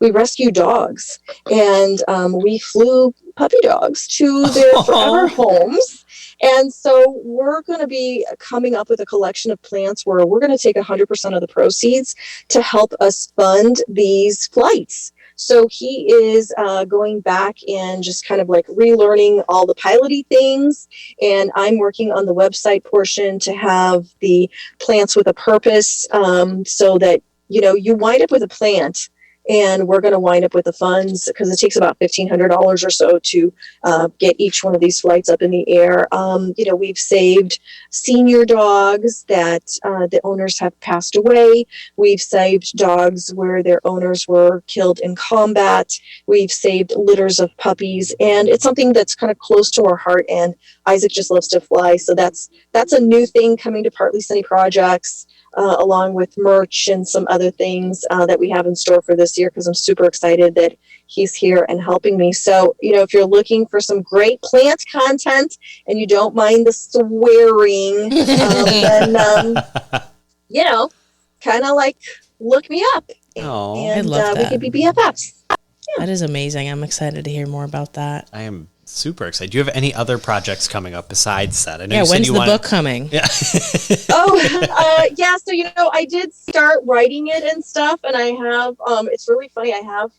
Speaker 3: rescue dogs, and we flew puppy dogs to their forever homes. And so we're going to be coming up with a collection of plants where we're going to take 100% of the proceeds to help us fund these flights. So he is going back and just kind of like relearning all the piloty things. And I'm working on the website portion to have the plants with a purpose, so that, you know, you wind up with a plant. And we're going to wind up with the funds, because it takes about $1,500 or so to get each one of these flights up in the air. You know, we've saved senior dogs that the owners have passed away. We've saved dogs where their owners were killed in combat. We've saved litters of puppies. And it's something that's kind of close to our heart. And Isaac just loves to fly. So that's a new thing coming to Partly Sunny Projects. Along with merch and some other things that we have in store for this year, because I'm super excited that he's here and helping me. So, you know, if you're looking for some great plant content and you don't mind the swearing, then, you know, kind of like look me up.
Speaker 1: Oh,
Speaker 2: I love that.
Speaker 3: We could be BFFs. Yeah.
Speaker 2: That is amazing. I'm excited to hear more about that.
Speaker 1: I am super excited. Do you have any other projects coming up besides that? I know
Speaker 2: Yeah,
Speaker 1: you said
Speaker 2: when's
Speaker 1: you
Speaker 2: the
Speaker 1: wanted...
Speaker 2: book coming?
Speaker 1: Yeah.
Speaker 3: Yeah. So, you know, I did start writing it and stuff, and I have, it's really funny. I have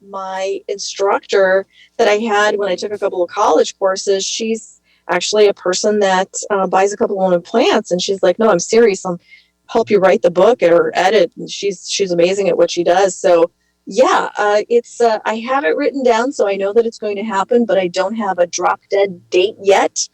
Speaker 3: my instructor that I had when I took a couple of college courses. She's actually a person that buys a couple of plants, and she's like, no, I'm serious. I'll help you write the book or edit. And she's amazing at what she does. So, yeah, it's I have it written down, so I know that it's going to happen, but I don't have a drop dead date yet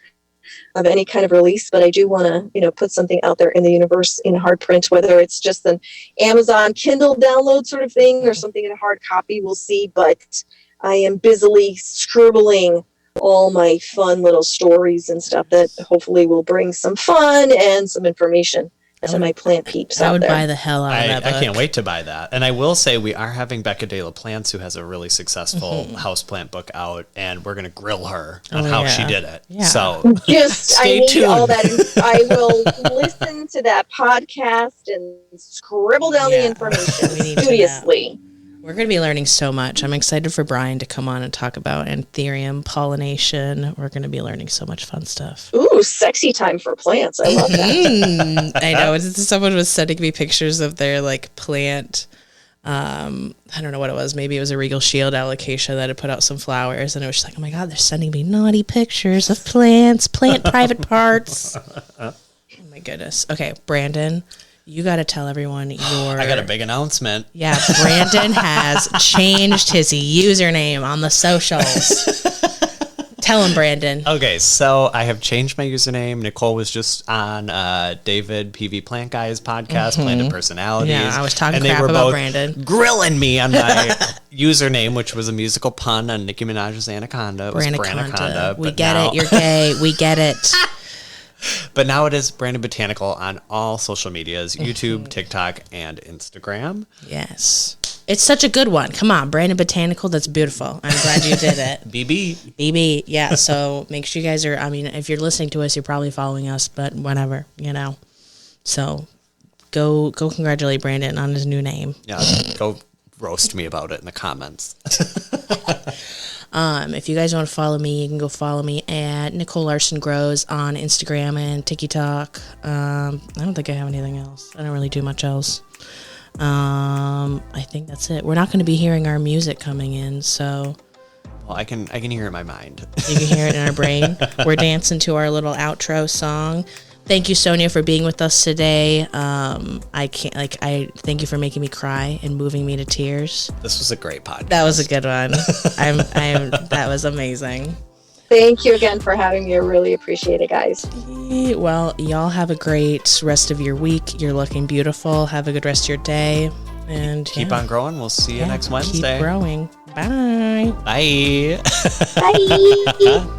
Speaker 3: of any kind of release. But I do want to, you know, put something out there in the universe in hard print, whether it's just an Amazon Kindle download sort of thing or something in a hard copy. We'll see. But I am busily scribbling all my fun little stories and stuff that hopefully will bring some fun and some information to my plant peeps
Speaker 2: I
Speaker 3: out
Speaker 2: would
Speaker 3: there.
Speaker 2: buy the hell out of that book.
Speaker 1: I can't wait to buy that. And I will say we are having Becca de la Plants, who has a really successful houseplant book out, and we're going to grill her on how she did it.
Speaker 2: Yeah.
Speaker 1: So
Speaker 3: just
Speaker 1: stay
Speaker 3: I need
Speaker 1: tuned.
Speaker 3: all that. I will listen to that podcast and scribble down the information
Speaker 2: We need to know.
Speaker 3: studiously.
Speaker 2: We're going to be learning so much. I'm excited for Brian to come on and talk about anthurium pollination. We're going to be learning so much fun stuff.
Speaker 3: Ooh, sexy time for plants. I love that.
Speaker 2: I know. Someone was sending me pictures of their like plant. I don't know what it was. Maybe it was a Regal Shield allocation that had put out some flowers, and it was just like, oh my God, they're sending me naughty pictures of plants, plant private parts. Oh my goodness. Okay, Brandon, you got to tell everyone your...
Speaker 1: I got a big announcement.
Speaker 2: Yeah, Brandon has changed his username on the socials. Tell him, Brandon.
Speaker 1: Okay, so I have changed my username. Nicole was just on David PV Plant Guy's podcast, Planted Personalities.
Speaker 2: Yeah, I was talking
Speaker 1: and
Speaker 2: crap
Speaker 1: they were
Speaker 2: about
Speaker 1: both
Speaker 2: Brandon.
Speaker 1: grilling me on my username, which was a musical pun on Nicki Minaj's Anaconda. It was
Speaker 2: Branaconda.
Speaker 1: Branaconda.
Speaker 2: We get it. You're gay. We get it.
Speaker 1: But now it is Brandon Botanical on all social medias, YouTube, TikTok, and Instagram.
Speaker 2: Yes. It's such a good one. Come on, Brandon Botanical. That's beautiful. I'm glad you did it.
Speaker 1: BB.
Speaker 2: BB. Yeah. So make sure you guys are, I mean, if you're listening to us, you're probably following us, but whatever, you know. So go congratulate Brandon on his new name.
Speaker 1: Yeah, go roast me about it in the comments.
Speaker 2: If you guys want to follow me, you can go follow me at Nicole Larson Grows on Instagram and TikTok. I don't think I have anything else. I don't really do much else. I think that's it. We're not going to be hearing our music coming in, so
Speaker 1: Well, I can hear it in my mind.
Speaker 2: you can hear it in our brain. We're dancing to our little outro song. Thank you, Sonia, for being with us today. I thank you for making me cry and moving me to tears.
Speaker 1: This was a great podcast.
Speaker 2: That was a good one. That was amazing.
Speaker 3: Thank you again for having me. I really appreciate it, guys.
Speaker 2: Well, y'all have a great rest of your week. You're looking beautiful. Have a good rest of your day. And
Speaker 1: Keep on growing. We'll see you next Wednesday.
Speaker 2: Keep growing. Bye.
Speaker 1: Bye.
Speaker 3: Bye.